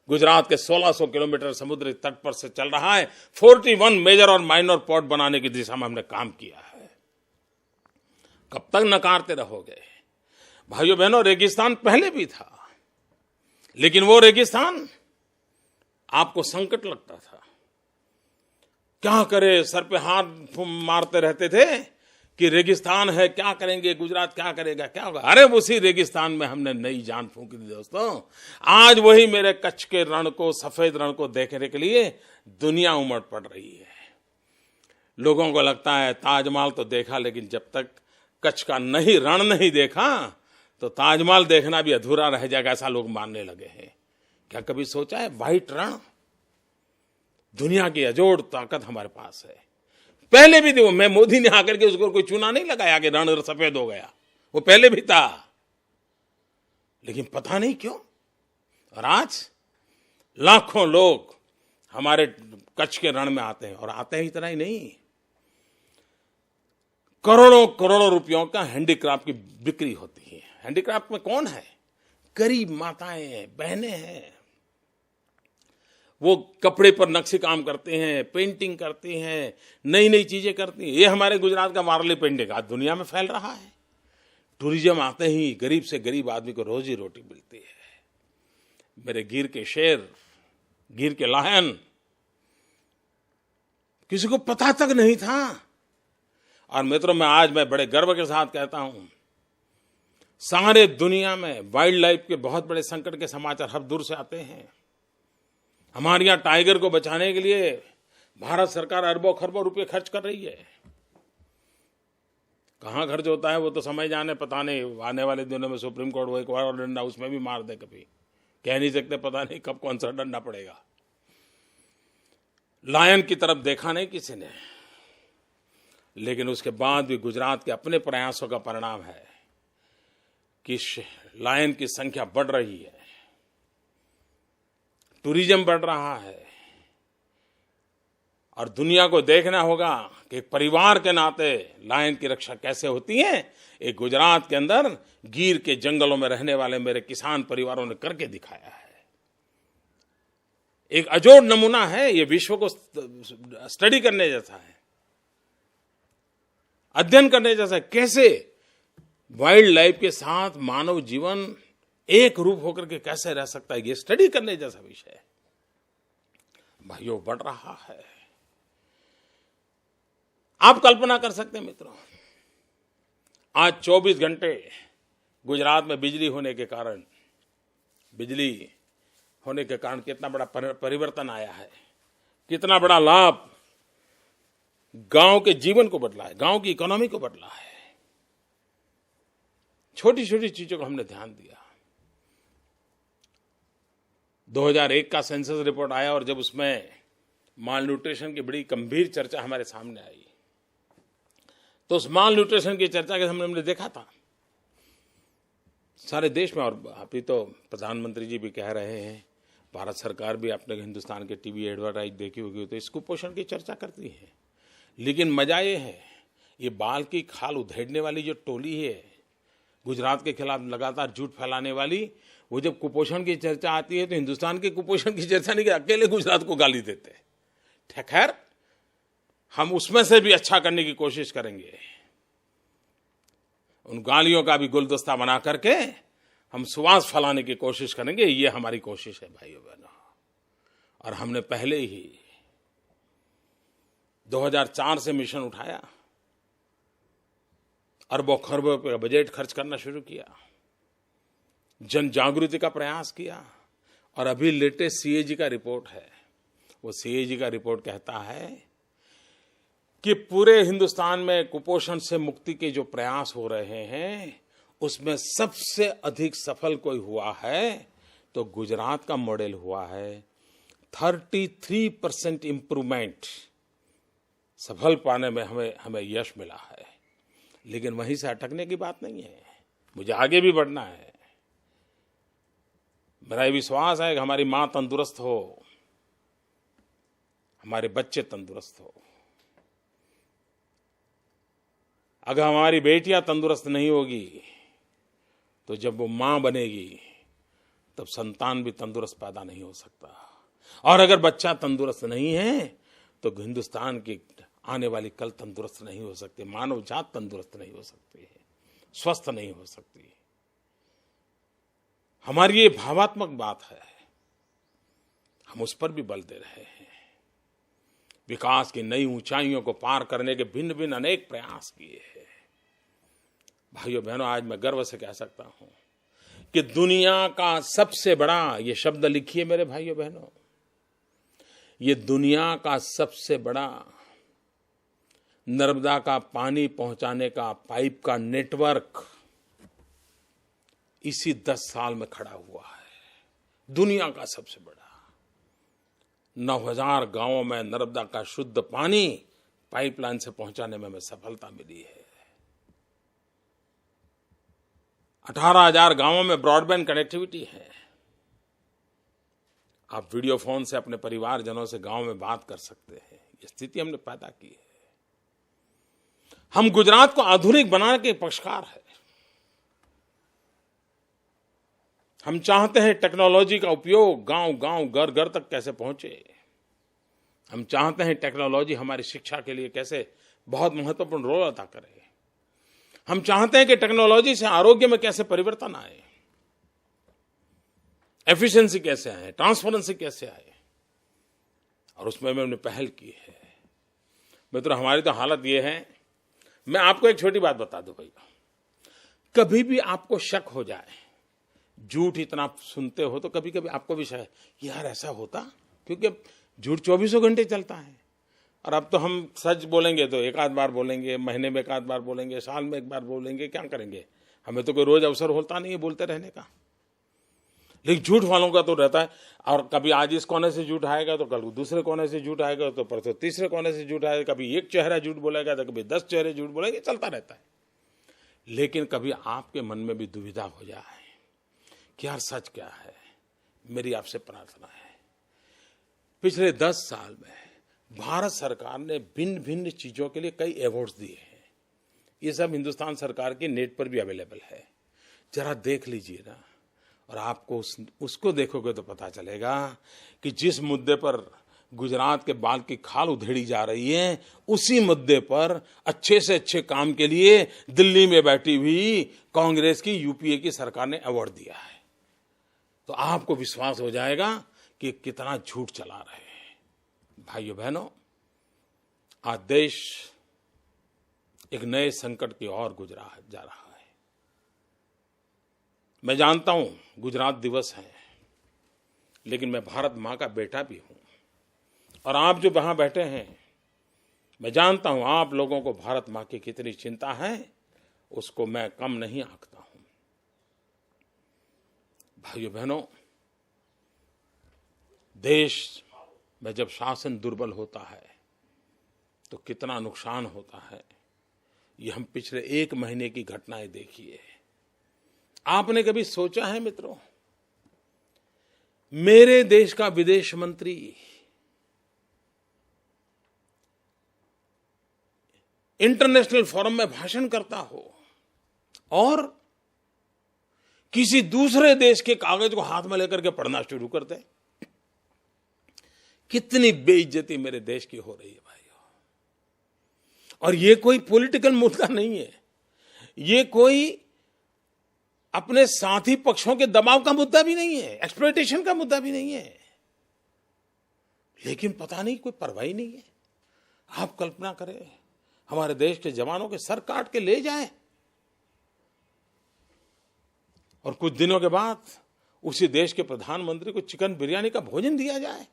गुजरात के 1600 किलोमीटर समुद्री तट पर से चल रहा है। 41 मेजर और माइनर पोर्ट बनाने की दिशा में हमने काम किया है। कब तक नकारते रहोगे? भाइयों बहनों, रेगिस्तान पहले भी था, लेकिन वो रेगिस्तान आपको संकट लगता था। क्या करे, सर पे हाथ मारते रहते थे कि रेगिस्तान है, क्या करेंगे, गुजरात क्या करेगा, क्या होगा। अरे उसी रेगिस्तान में हमने नई जान फूंक दी दोस्तों। आज वही मेरे कच्छ के रण को, सफेद रण को देखने के लिए दुनिया उमड़ पड़ रही है। लोगों को लगता है ताजमहल तो देखा, लेकिन जब तक कच्छ का रण नहीं देखा तो ताजमहल देखना भी अधूरा रह जाएगा, ऐसा लोग मानने लगे हैं। क्या कभी सोचा है, व्हाइट रण, दुनिया की अजोड़ ताकत हमारे पास है। पहले भी देखो, मैं मोदी ने आकर के उसको कोई चुना नहीं लगाया कि रण सफेद हो गया, वो पहले भी था, लेकिन पता नहीं क्यों। और आज लाखों लोग हमारे कच्छ के रण में आते हैं, और आते हैं इतना ही नहीं, करोड़ों करोड़ों रुपयों का हैंडीक्राफ्ट की बिक्री होती है। हैंडीक्राफ्ट में कौन है? गरीब माताएं हैं, बहनें हैं। वो कपड़े पर नक्शे काम करते हैं, पेंटिंग करती हैं, नई नई चीजें करती हैं। ये हमारे गुजरात का वारली पेंटिंग आज दुनिया में फैल रहा है। टूरिज्म आते ही गरीब से गरीब आदमी को रोजी रोटी मिलती है। मेरे गिर के शेर, गिर के लायन, किसी को पता तक नहीं था। और मित्रों, मैं बड़े गर्व के साथ कहता हूं, सारे दुनिया में वाइल्ड लाइफ के बहुत बड़े संकट के समाचार हर दूर से आते हैं। हमारे यहाँ टाइगर को बचाने के लिए भारत सरकार अरबों खरबों रुपए खर्च कर रही है। कहाँ खर्च होता है वो तो समय जाने, पता नहीं। आने वाले दिनों में सुप्रीम कोर्ट वो एक और डंडा उसमें भी मार दे, कभी कह नहीं सकते, पता नहीं कब कौन सा डंडा पड़ेगा। लायन की तरफ देखा नहीं किसी ने, लेकिन उसके बाद भी गुजरात के अपने प्रयासों का परिणाम है कि लायन की संख्या बढ़ रही है, टूरिज्म बढ़ रहा है। और दुनिया को देखना होगा कि एक परिवार के नाते लायन की रक्षा कैसे होती है। एक गुजरात के अंदर गिर के जंगलों में रहने वाले मेरे किसान परिवारों ने करके दिखाया है। एक अजोड़ नमूना है, ये विश्व को स्टडी करने जैसा है, अध्ययन करने जैसा है। कैसे वाइल्ड लाइफ के साथ मानव जीवन एक रूप होकर के कैसे रह सकता है, ये स्टडी करने जैसा विषय है। भाइयों, बढ़ रहा है। आप कल्पना कर सकते हैं मित्रों, आज 24 घंटे गुजरात में बिजली होने के कारण कितना बड़ा परिवर्तन आया है, कितना बड़ा लाभ गांव के जीवन को बदला है, गांव की इकोनॉमी को बदला है। छोटी छोटी चीजों को हमने ध्यान दिया। 2001 का सेंसस रिपोर्ट आया, और जब उसमें माल न्यूट्रिशन की बड़ी गंभीर चर्चा हमारे सामने आई, तो उस माल न्यूट्रिशन की चर्चा के हमने देखा था सारे देश में। और अभी तो प्रधानमंत्री जी भी कह रहे हैं, भारत सरकार भी अपने हिंदुस्तान के टीवी एडवर्टाइज देखी होगी तो इस कुपोषण की चर्चा करती है। लेकिन मजा ये है, ये बाल की खाल उधेड़ने वाली जो टोली है, गुजरात के खिलाफ लगातार झूठ फैलाने वाली, वो जब कुपोषण की चर्चा आती है तो हिंदुस्तान के कुपोषण की चर्चा नहीं, कि अकेले गुजरात को गाली देते। खैर, हम उसमें से भी अच्छा करने की कोशिश करेंगे। उन गालियों का भी गुलदस्ता बना करके हम सुवास फैलाने की कोशिश करेंगे। ये हमारी कोशिश है भाइयों बहनों। और हमने पहले ही 2004 से मिशन उठाया, अरबों खरबों का बजट खर्च करना शुरू किया, जन जागृति का प्रयास किया। और अभी लेटेस्ट सीएजी का रिपोर्ट है, वो सीएजी का रिपोर्ट कहता है कि पूरे हिंदुस्तान में कुपोषण से मुक्ति के जो प्रयास हो रहे हैं, उसमें सबसे अधिक सफल कोई हुआ है तो गुजरात का मॉडल हुआ है। 33% इंप्रूवमेंट सफल पाने में हमें यश मिला है। लेकिन वहीं से अटकने की बात नहीं है, मुझे आगे भी बढ़ना है। मेरा विश्वास है कि हमारी मां तंदुरुस्त हो, हमारे बच्चे तंदुरुस्त हो। अगर हमारी बेटियां तंदुरुस्त नहीं होगी तो जब वो मां बनेगी तब संतान भी तंदुरुस्त पैदा नहीं हो सकता। और अगर बच्चा तंदुरुस्त नहीं है तो हिंदुस्तान की आने वाली कल तंदुरुस्त नहीं हो सकती, मानव जात तंदुरुस्त नहीं हो सकती है, स्वस्थ नहीं हो सकती। हमारी ये भावात्मक बात है, हम उस पर भी बल दे रहे हैं। विकास की नई ऊंचाइयों को पार करने के भिन्न भिन्न अनेक प्रयास किए हैं। भाइयों बहनों, आज मैं गर्व से कह सकता हूं कि दुनिया का सबसे बड़ा, ये शब्द लिखिए मेरे भाइयों बहनों, ये दुनिया का सबसे बड़ा नर्मदा का पानी पहुंचाने का पाइप का नेटवर्क इसी 10 साल में खड़ा हुआ है। दुनिया का सबसे बड़ा 9,000 गांवों में नर्मदा का शुद्ध पानी पाइपलाइन से पहुंचाने में हमें सफलता मिली है। 18,000 गांवों में ब्रॉडबैंड कनेक्टिविटी है। आप वीडियो फोन से अपने परिवारजनों से गांव में बात कर सकते हैं। ये स्थिति हमने पैदा की है। हम गुजरात को आधुनिक बनाने के पक्षकार हैं। हम चाहते हैं टेक्नोलॉजी का उपयोग गांव-गांव, घर-घर तक कैसे पहुंचे। हम चाहते हैं टेक्नोलॉजी हमारी शिक्षा के लिए कैसे बहुत महत्वपूर्ण रोल अदा करे। हम चाहते हैं कि टेक्नोलॉजी से आरोग्य में कैसे परिवर्तन आए, एफिशिएंसी कैसे आए, ट्रांसपेरेंसी कैसे आए। और उसमें हमने पहल की है। मित्रों, हमारी तो हालत ये है, मैं आपको एक छोटी बात बता दूं भैया, कभी भी आपको शक हो जाए, झूठ इतना सुनते हो तो कभी कभी आपको भी शक, यार ऐसा होता, क्योंकि झूठ 24 घंटे चलता है। और अब तो हम सच बोलेंगे तो एक आध बार बोलेंगे, महीने में एक आध बार बोलेंगे, साल में एक बार बोलेंगे, क्या करेंगे, हमें तो कोई रोज अवसर होता नहीं है बोलते रहने का। लेकिन झूठ वालों का तो रहता है, और कभी आज इस कोने से झूठ आएगा तो कल दूसरे कोने से झूठ आएगा, तो परसों तीसरे कोने से झूठ आएगा, कभी एक चेहरा झूठ बोलेगा तो कभी 10 चेहरे झूठ बोलेंगे, चलता रहता है। लेकिन कभी आपके मन में भी दुविधा हो जाए कि यार सच क्या है, मेरी आपसे प्रार्थना है। पिछले 10 साल में भारत सरकार ने भिन्न भिन्न चीजों के लिए कई अवार्ड्स दिए हैं। ये सब हिंदुस्तान सरकार के नेट पर भी अवेलेबल है, जरा देख लीजिए ना। और आपको उसको देखोगे तो पता चलेगा कि जिस मुद्दे पर गुजरात के बाल की खाल उधेड़ी जा रही है, उसी मुद्दे पर अच्छे से अच्छे काम के लिए दिल्ली में बैठी हुई कांग्रेस की यूपीए की सरकार ने अवार्ड दिया है। तो आपको विश्वास हो जाएगा कि कितना झूठ चला रहे हैं। भाइयों बहनों, आज देश एक नए संकट की ओर जा रहा है। मैं जानता हूं गुजरात दिवस है, लेकिन मैं भारत मां का बेटा भी हूं। और आप जो वहां बैठे हैं, मैं जानता हूं आप लोगों को भारत मां की कितनी चिंता है, उसको मैं कम नहीं आंकता हूं। भाइयों बहनों, देश में जब शासन दुर्बल होता है तो कितना नुकसान होता है, ये हम पिछले 1 महीने की घटनाएं देखिए। आपने कभी सोचा है मित्रों, मेरे देश का विदेश मंत्री इंटरनेशनल फोरम में भाषण करता हो और किसी दूसरे देश के कागज को हाथ में लेकर के पढ़ना शुरू कर दे। कितनी बेइज्जती मेरे देश की हो रही है भाइयों। और ये कोई पॉलिटिकल मुद्दा नहीं है, ये कोई अपने साथी पक्षों के दबाव का मुद्दा भी नहीं है, एक्सप्लॉयटेशन का मुद्दा भी नहीं है, लेकिन पता नहीं कोई परवाह नहीं है। आप कल्पना करें, हमारे देश के जवानों के सर काट के ले जाएं और कुछ दिनों के बाद उसी देश के प्रधानमंत्री को चिकन बिरयानी का भोजन दिया जाए,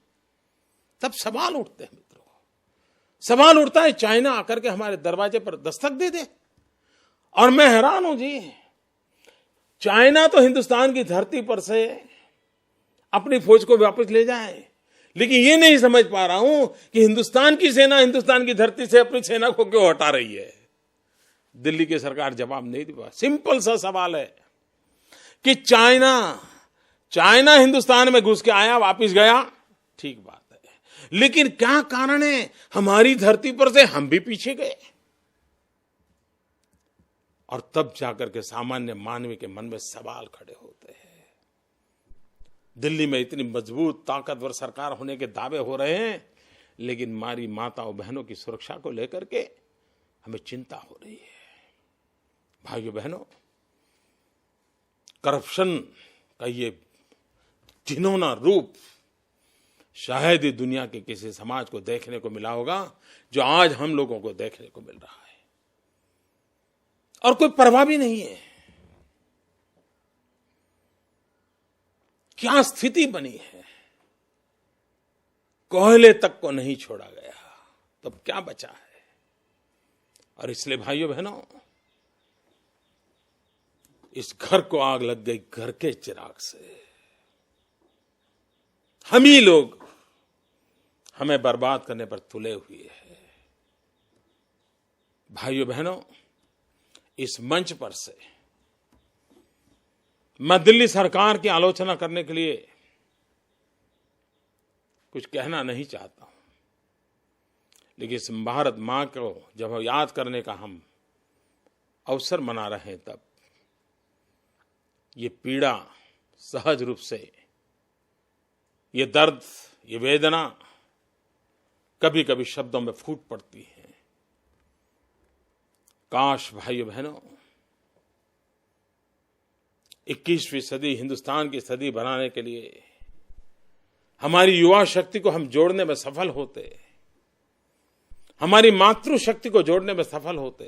तब सवाल उठते हैं मित्रों। सवाल उठता है चाइना आकर के हमारे दरवाजे पर दस्तक दे दे। और मैं हैरान हूं जी, चाइना तो हिंदुस्तान की धरती पर से अपनी फौज को वापस ले जाए, लेकिन ये नहीं समझ पा रहा हूं कि हिंदुस्तान की सेना हिंदुस्तान की धरती से अपनी सेना को क्यों हटा रही है। दिल्ली की सरकार जवाब नहीं दे पा। सिंपल सा सवाल है कि चाइना हिंदुस्तान में घुस के आया, वापस गया, ठीक बात है, लेकिन क्या कारण है हमारी धरती पर से हम भी पीछे गए। और तब जाकर के सामान्य मानव के मन में सवाल खड़े होते हैं। दिल्ली में इतनी मजबूत ताकतवर सरकार होने के दावे हो रहे हैं, लेकिन हमारी माताओं बहनों की सुरक्षा को लेकर के हमें चिंता हो रही है। भाइयों बहनों, करप्शन का ये घिनौना रूप शायद ही दुनिया के किसी समाज को देखने को मिला होगा जो आज हम लोगों को देखने को मिल रहा है। और कोई परवाह भी नहीं है। क्या स्थिति बनी है, कोयले तक को नहीं छोड़ा गया, तब क्या बचा है। और इसलिए भाइयों बहनों, इस घर को आग लग गई घर के चिराग से। हम ही लोग हमें बर्बाद करने पर तुले हुए हैं। भाइयों बहनों, इस मंच पर से मैं दिल्ली सरकार की आलोचना करने के लिए कुछ कहना नहीं चाहता हूं, लेकिन इस भारत मां को जब याद करने का हम अवसर मना रहे हैं, तब ये पीड़ा सहज रूप से, ये दर्द, ये वेदना कभी कभी शब्दों में फूट पड़ती है। काश भाइयों बहनों, 21वीं सदी हिंदुस्तान की सदी बनाने के लिए हमारी युवा शक्ति को हम जोड़ने में सफल होते, हमारी मातृशक्ति को जोड़ने में सफल होते,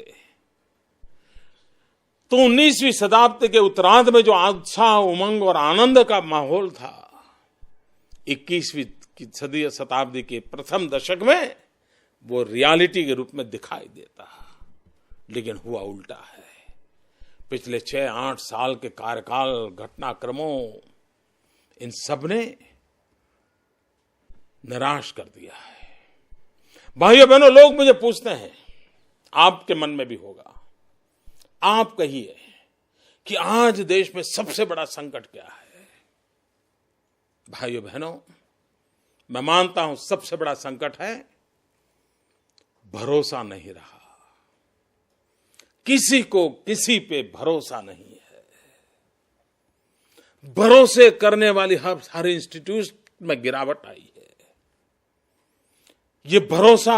तो 19वीं शताब्दी के उत्तरार्ध में जो उत्साह, उमंग और आनंद का माहौल था, 21वीं की शताब्दी के प्रथम दशक में वो रियलिटी के रूप में दिखाई देता। लेकिन हुआ उल्टा है। पिछले 6-8 साल के कार्यकाल, घटनाक्रमों, इन सब ने निराश कर दिया है। भाइयों बहनों, लोग मुझे पूछते हैं, आपके मन में भी होगा, आप कहिए कि आज देश में सबसे बड़ा संकट क्या है। भाइयों बहनों, मैं मानता हूं सबसे बड़ा संकट है भरोसा नहीं रहा। किसी को किसी पे भरोसा नहीं है। भरोसे करने वाली हर इंस्टीट्यूट में गिरावट आई है। ये भरोसा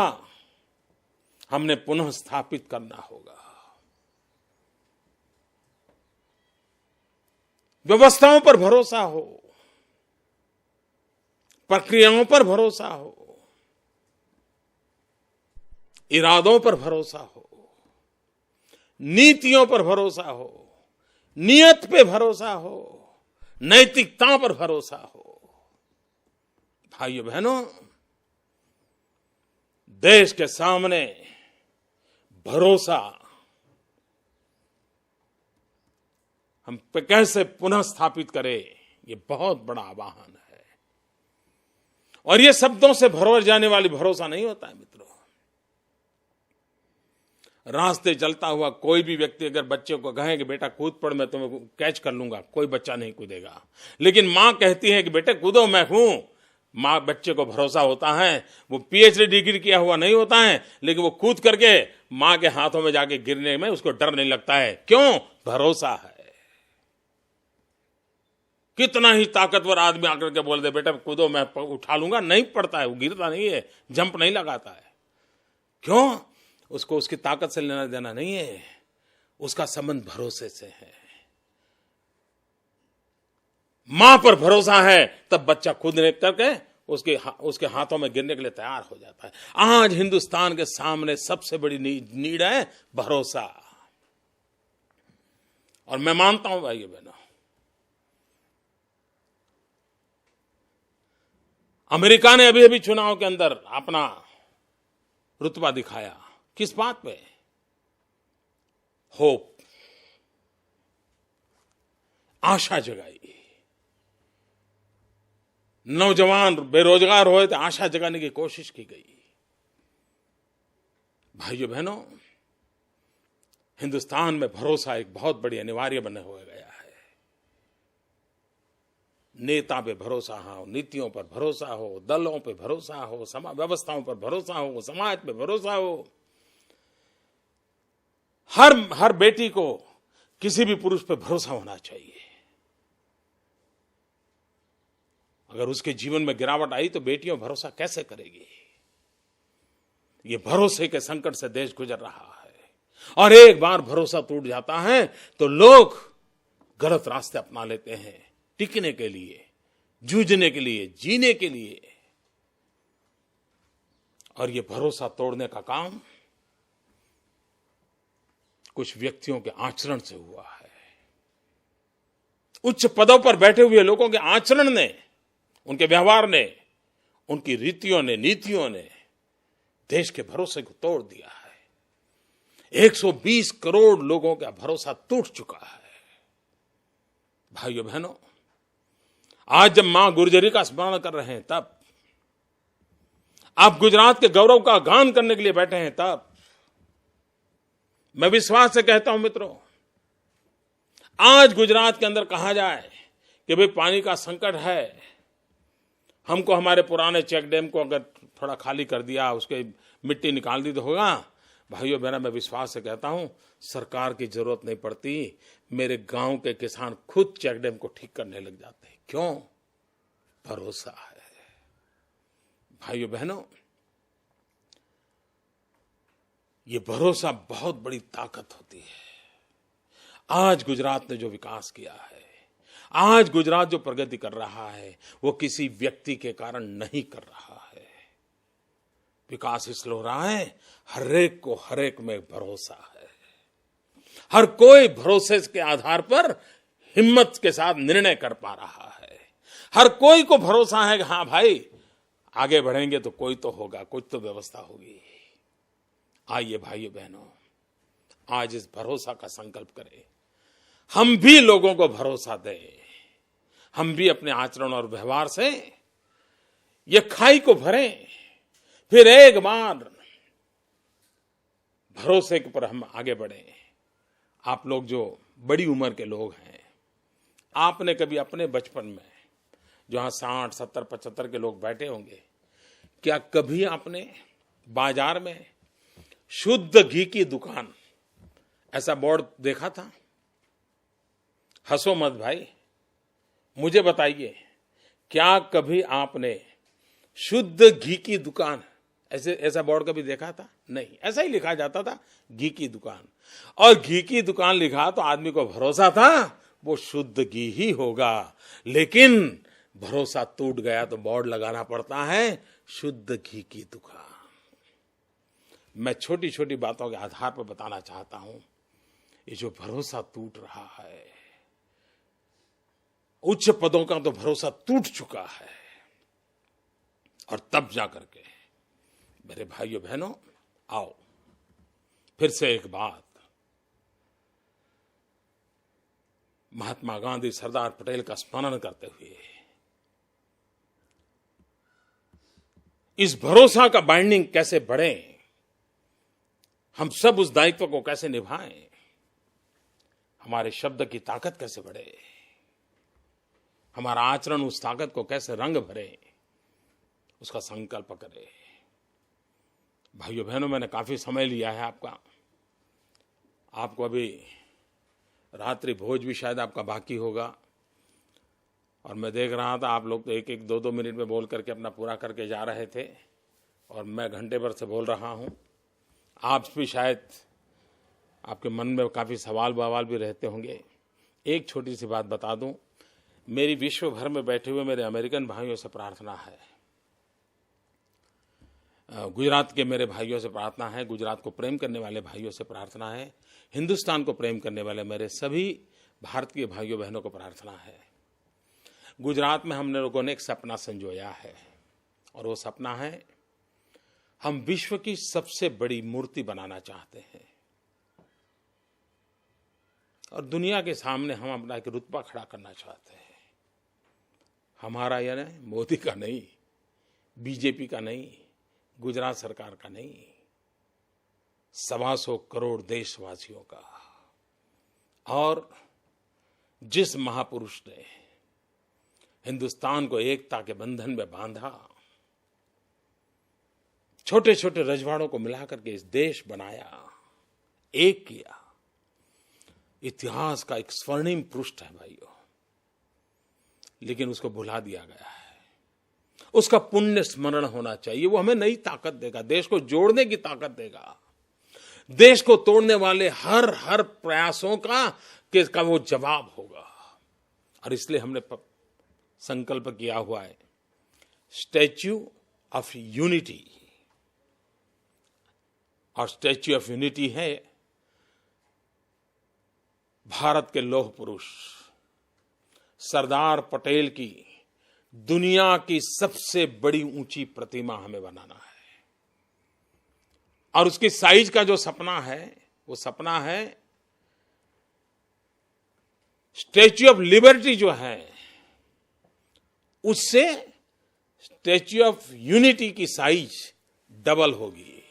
हमने पुनः स्थापित करना होगा। व्यवस्थाओं पर भरोसा हो, प्रक्रियाओं पर भरोसा हो, इरादों पर भरोसा हो, नीतियों पर भरोसा हो, नियत पे भरोसा हो, नैतिकता पर भरोसा हो। भाइयों बहनों, देश के सामने भरोसा हम पे कैसे पुनः स्थापित करें, ये बहुत बड़ा आह्वान है। और ये शब्दों से भरोस जाने वाली भरोसा नहीं होता है मित्रों। रास्ते चलता हुआ कोई भी व्यक्ति अगर बच्चे को कहे कि बेटा कूद पड़, मैं तुम्हें कैच कर लूंगा, कोई बच्चा नहीं कूदेगा। लेकिन मां कहती है कि बेटे कूदो, मैं हूं, माँ बच्चे को भरोसा होता है, वो पीएचडी डिग्री किया हुआ नहीं होता है, लेकिन वो कूद करके माँ के हाथों में जाके गिरने में उसको डर नहीं लगता है। क्यों? भरोसा है। कितना ही ताकतवर आदमी आकर के बोल दे बेटा कूदो मैं उठा लूंगा, नहीं पड़ता है, वो गिरता नहीं है, जंप नहीं लगाता है। क्यों? उसको उसकी ताकत से लेना देना नहीं है, उसका संबंध भरोसे से है। मां पर भरोसा है तब बच्चा कूदने करके उसके हाथों में गिरने के लिए तैयार हो जाता है। आज हिंदुस्तान के सामने सबसे बड़ी नीड है भरोसा। और मैं मानता हूं भाइयों बहनों, अमेरिका ने अभी अभी चुनाव के अंदर अपना रुतबा दिखाया। किस बात पे? होप, आशा जगाई। नौजवान बेरोजगार हुए तो आशा जगाने की कोशिश की गई। भाइयों बहनों, हिंदुस्तान में भरोसा एक बहुत बड़ी अनिवार्य बने हो गया है। नेता पे भरोसा हो, नीतियों पर भरोसा हो, दलों पे भरोसा हो, समाज व्यवस्थाओं पर भरोसा हो, समाज पे भरोसा हो। हर बेटी को किसी भी पुरुष पे भरोसा होना चाहिए। अगर उसके जीवन में गिरावट आई तो बेटियां भरोसा कैसे करेगी? ये भरोसे के संकट से देश गुजर रहा है। और एक बार भरोसा टूट जाता है तो लोग गलत रास्ते अपना लेते हैं, टिकने के लिए, जूझने के लिए, जीने के लिए। और ये भरोसा तोड़ने का काम कुछ व्यक्तियों के आचरण से हुआ है। उच्च पदों पर बैठे हुए लोगों के आचरण ने, उनके व्यवहार ने, उनकी रीतियों ने, नीतियों ने देश के भरोसे को तोड़ दिया है। 120 करोड़ लोगों का भरोसा टूट चुका है। भाइयों बहनों, आज जब मां गुर्जरी का स्मरण कर रहे हैं, तब आप गुजरात के गौरव का गान करने के लिए बैठे हैं, तब मैं विश्वास से कहता हूं मित्रों, आज गुजरात के अंदर कहा जाए कि भाई पानी का संकट है, हमको हमारे पुराने चेक डैम को अगर थोड़ा खाली कर दिया, उसके मिट्टी निकाल दी तो होगा। भाइयों बहनों, मैं विश्वास से कहता हूं सरकार की जरूरत नहीं पड़ती। मेरे गांव के किसान खुद चेक डैम को ठीक करने लग जाते हैं। क्यों? भरोसा है। भाइयों बहनों, ये भरोसा बहुत बड़ी ताकत होती है। आज गुजरात ने जो विकास किया है, आज गुजरात जो प्रगति कर रहा है, वो किसी व्यक्ति के कारण नहीं कर रहा है। विकास इसलिए हो रहा है, हरेक को हरेक में भरोसा है। हर कोई भरोसे के आधार पर हिम्मत के साथ निर्णय कर पा रहा है। हर कोई को भरोसा है कि हाँ भाई आगे बढ़ेंगे तो कोई तो होगा, कुछ तो व्यवस्था होगी। आइए भाइयों बहनों, आज इस भरोसा का संकल्प करें। हम भी लोगों को भरोसा दें। हम भी अपने आचरण और व्यवहार से ये खाई को भरें। फिर एक बार भरोसे के पर हम आगे बढ़ें। आप लोग जो बड़ी उम्र के लोग हैं, आपने कभी अपने बचपन में जहां 60, 70, 75 के लोग बैठे होंगे, क्या कभी आपने बाजार में शुद्ध घी की दुकान ऐसा बोर्ड देखा था? हंसो मत भाई, मुझे बताइए, क्या कभी आपने शुद्ध घी की दुकान ऐसा बोर्ड कभी देखा था? नहीं। ऐसा ही लिखा जाता था, घी की दुकान। और घी की दुकान लिखा तो आदमी को भरोसा था वो शुद्ध घी ही होगा। लेकिन भरोसा टूट गया तो बोर्ड लगाना पड़ता है, शुद्ध घी की दुकान। मैं छोटी छोटी बातों के आधार पर बताना चाहता हूं, ये जो भरोसा टूट रहा है, उच्च पदों का तो भरोसा टूट चुका है। और तब जाकर के मेरे भाइयों बहनों, आओ फिर से एक बात, महात्मा गांधी, सरदार पटेल का स्मरण करते हुए इस भरोसा का बाइंडिंग कैसे बढ़े, हम सब उस दायित्व को कैसे निभाएं, हमारे शब्द की ताकत कैसे बढ़े, हमारा आचरण उस ताकत को कैसे रंग भरे, उसका संकल्प करें। भाइयों बहनों, मैंने काफी समय लिया है आपको अभी रात्रि भोज भी शायद आपका बाकी होगा, और मैं देख रहा था आप लोग तो एक एक 2-2 मिनट में बोल करके अपना पूरा करके जा रहे थे, और मैं घंटे भर से बोल रहा हूं। आप भी शायद आपके मन में काफ़ी सवाल बवाल भी रहते होंगे। एक छोटी सी बात बता दूं, मेरी विश्व भर में बैठे हुए मेरे अमेरिकन भाइयों से प्रार्थना है, गुजरात के मेरे भाइयों से प्रार्थना है, गुजरात को प्रेम करने वाले भाइयों से प्रार्थना है, हिंदुस्तान को प्रेम करने वाले मेरे सभी भारतीय भाइयों बहनों को प्रार्थना है। गुजरात में हमने लोगों ने एक सपना संजोया है, और वो सपना है हम विश्व की सबसे बड़ी मूर्ति बनाना चाहते हैं, और दुनिया के सामने हम अपना एक रुतबा खड़ा करना चाहते हैं। हमारा यानी मोदी का नहीं, बीजेपी का नहीं, गुजरात सरकार का नहीं, 125 करोड़ देशवासियों का। और जिस महापुरुष ने हिंदुस्तान को एकता के बंधन में बांधा, छोटे छोटे रजवाड़ों को मिलाकर के इस देश बनाया, एक किया, इतिहास का एक स्वर्णिम पृष्ठ है भाइयों, लेकिन उसको भुला दिया गया है। उसका पुण्य स्मरण होना चाहिए। वो हमें नई ताकत देगा, देश को जोड़ने की ताकत देगा, देश को तोड़ने वाले हर प्रयासों का वो जवाब होगा। और इसलिए हमने संकल्प किया हुआ है स्टैच्यू ऑफ यूनिटी, और स्टैच्यू ऑफ यूनिटी है भारत के लौह पुरुष सरदार पटेल की दुनिया की सबसे बड़ी ऊंची प्रतिमा हमें बनाना है। और उसकी साइज का जो सपना है, वो सपना है स्टैच्यू ऑफ लिबर्टी जो है, उससे स्टैच्यू ऑफ यूनिटी की साइज डबल होगी।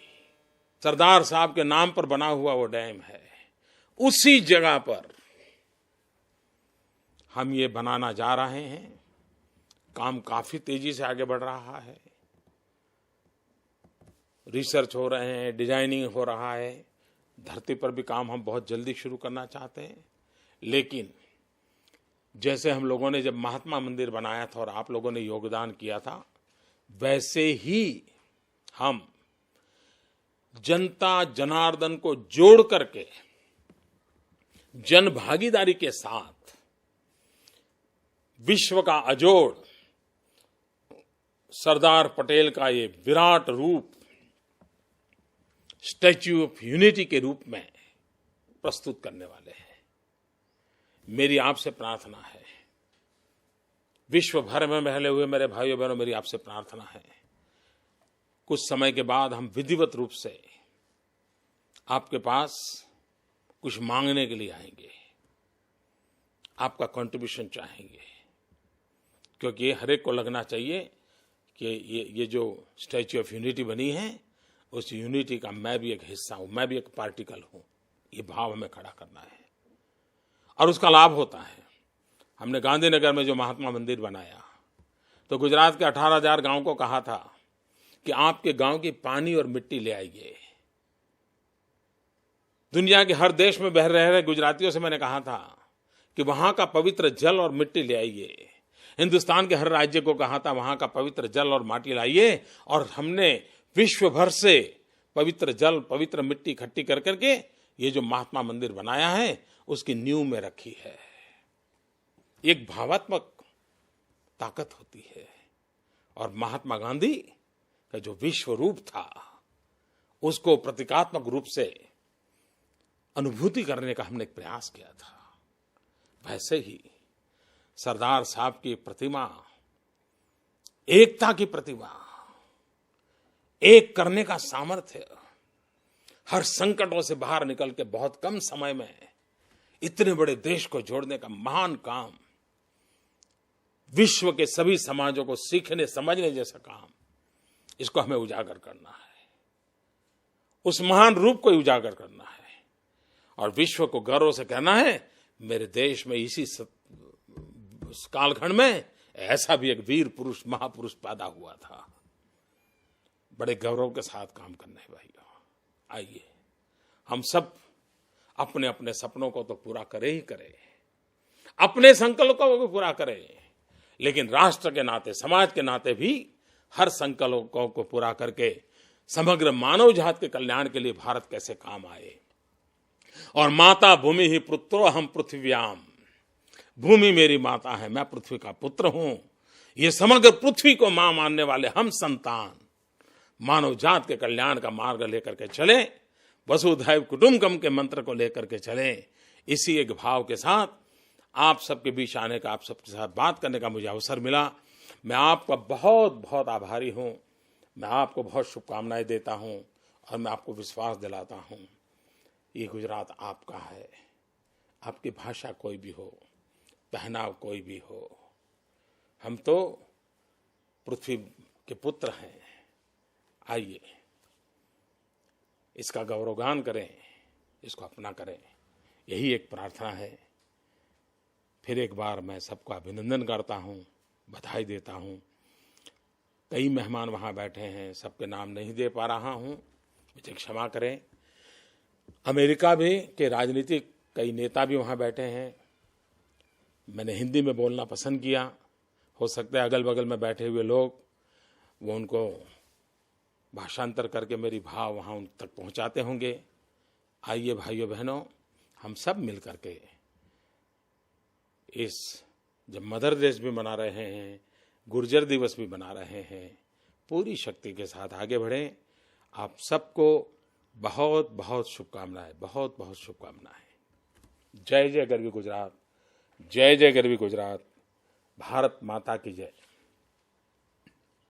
सरदार साहब के नाम पर बना हुआ वो डैम है, उसी जगह पर हम ये बनाना जा रहे हैं। काम काफी तेजी से आगे बढ़ रहा है, रिसर्च हो रहे हैं, डिजाइनिंग हो रहा है, धरती पर भी काम हम बहुत जल्दी शुरू करना चाहते हैं। लेकिन जैसे हम लोगों ने जब महात्मा मंदिर बनाया था और आप लोगों ने योगदान किया था, वैसे ही हम जनता जनार्दन को जोड़ करके जन भागीदारी के साथ विश्व का अजोड़ सरदार पटेल का ये विराट रूप स्टैच्यू ऑफ यूनिटी के रूप में प्रस्तुत करने वाले हैं। मेरी आपसे प्रार्थना है, विश्व भर में फैले हुए मेरे भाइयों बहनों, मेरी आपसे प्रार्थना है, कुछ समय के बाद हम विधिवत रूप से आपके पास कुछ मांगने के लिए आएंगे, आपका कंट्रीब्यूशन चाहेंगे, क्योंकि हर एक को लगना चाहिए कि ये जो स्टैच्यू ऑफ यूनिटी बनी है, उस यूनिटी का मैं भी एक हिस्सा हूं, मैं भी एक पार्टिकल हूं। ये भाव हमें खड़ा करना है, और उसका लाभ होता है। हमने गांधीनगर में जो महात्मा मंदिर बनाया, तो गुजरात के 18,000 गांव को कहा था कि आपके गांव की पानी और मिट्टी ले आइए। दुनिया के हर देश में बह रहे गुजरातियों से मैंने कहा था कि वहां का पवित्र जल और मिट्टी ले आइए। हिंदुस्तान के हर राज्य को कहा था वहां का पवित्र जल और माटी लाइए, और हमने विश्व भर से पवित्र जल, पवित्र मिट्टी इकट्ठी कर करके ये जो महात्मा मंदिर बनाया है, उसकी नींव में रखी है। एक भावात्मक ताकत होती है, और महात्मा गांधी का जो विश्व रूप था, उसको प्रतीकात्मक रूप से अनुभूति करने का हमने एक प्रयास किया था। वैसे ही सरदार साहब की प्रतिमा, एकता की प्रतिमा, एक करने का सामर्थ्य, हर संकटों से बाहर निकल के बहुत कम समय में इतने बड़े देश को जोड़ने का महान काम, विश्व के सभी समाजों को सीखने समझने जैसा काम, इसको हमें उजागर करना है, उस महान रूप को उजागर करना है, और विश्व को गर्व से कहना है मेरे देश में इसी कालखंड में ऐसा भी एक वीर पुरुष, महापुरुष पैदा हुआ था। बड़े गौरव के साथ काम करना है भाइयों। आइए हम सब अपने अपने सपनों को तो पूरा करे ही करें, अपने संकल्पों को भी पूरा करें, लेकिन राष्ट्र के नाते, समाज के नाते भी हर संकल्पों को पूरा करके समग्र मानव जाति के कल्याण के लिए भारत कैसे काम आए। और माता भूमि ही पुत्रो अहम पृथ्व्याम, भूमि मेरी माता है, मैं पृथ्वी का पुत्र हूं। ये समग्र पृथ्वी को मां मानने वाले हम संतान मानव जात के कल्याण का मार्ग लेकर के चले, वसुधैव कुटुंबकम के मंत्र को लेकर के चले। इसी एक भाव के साथ आप सबके बीच आने का, आप सबके साथ बात करने का मुझे अवसर मिला। मैं आपका बहुत बहुत आभारी हूं। मैं आपको बहुत शुभकामनाएं देता हूं और मैं आपको विश्वास दिलाता हूं, ये गुजरात आपका है। आपकी भाषा कोई भी हो, पहनाव कोई भी हो, हम तो पृथ्वी के पुत्र हैं। आइए इसका गौरवगान करें, इसको अपना करें, यही एक प्रार्थना है। फिर एक बार मैं सबका अभिनंदन करता हूं, बधाई देता हूं। कई मेहमान वहां बैठे हैं, सबके नाम नहीं दे पा रहा हूं, मुझे क्षमा करें। अमेरिका भी के राजनीतिक कई नेता भी वहां बैठे हैं। मैंने हिंदी में बोलना पसंद किया, हो सकता है अगल बगल में बैठे हुए लोग वो उनको भाषांतर करके मेरी भाव वहाँ उन तक पहुँचाते होंगे। आइए भाइयों बहनों, हम सब मिल करके इस जब मदर दिवस भी मना रहे हैं, गुर्जर दिवस भी मना रहे हैं, पूरी शक्ति के साथ आगे बढ़ें। आप सबको बहुत बहुत शुभकामनाएं, बहुत बहुत शुभकामनाएं। जय जय गरवी गुजरात, जय जय गरवी गुजरात। भारत माता की जय।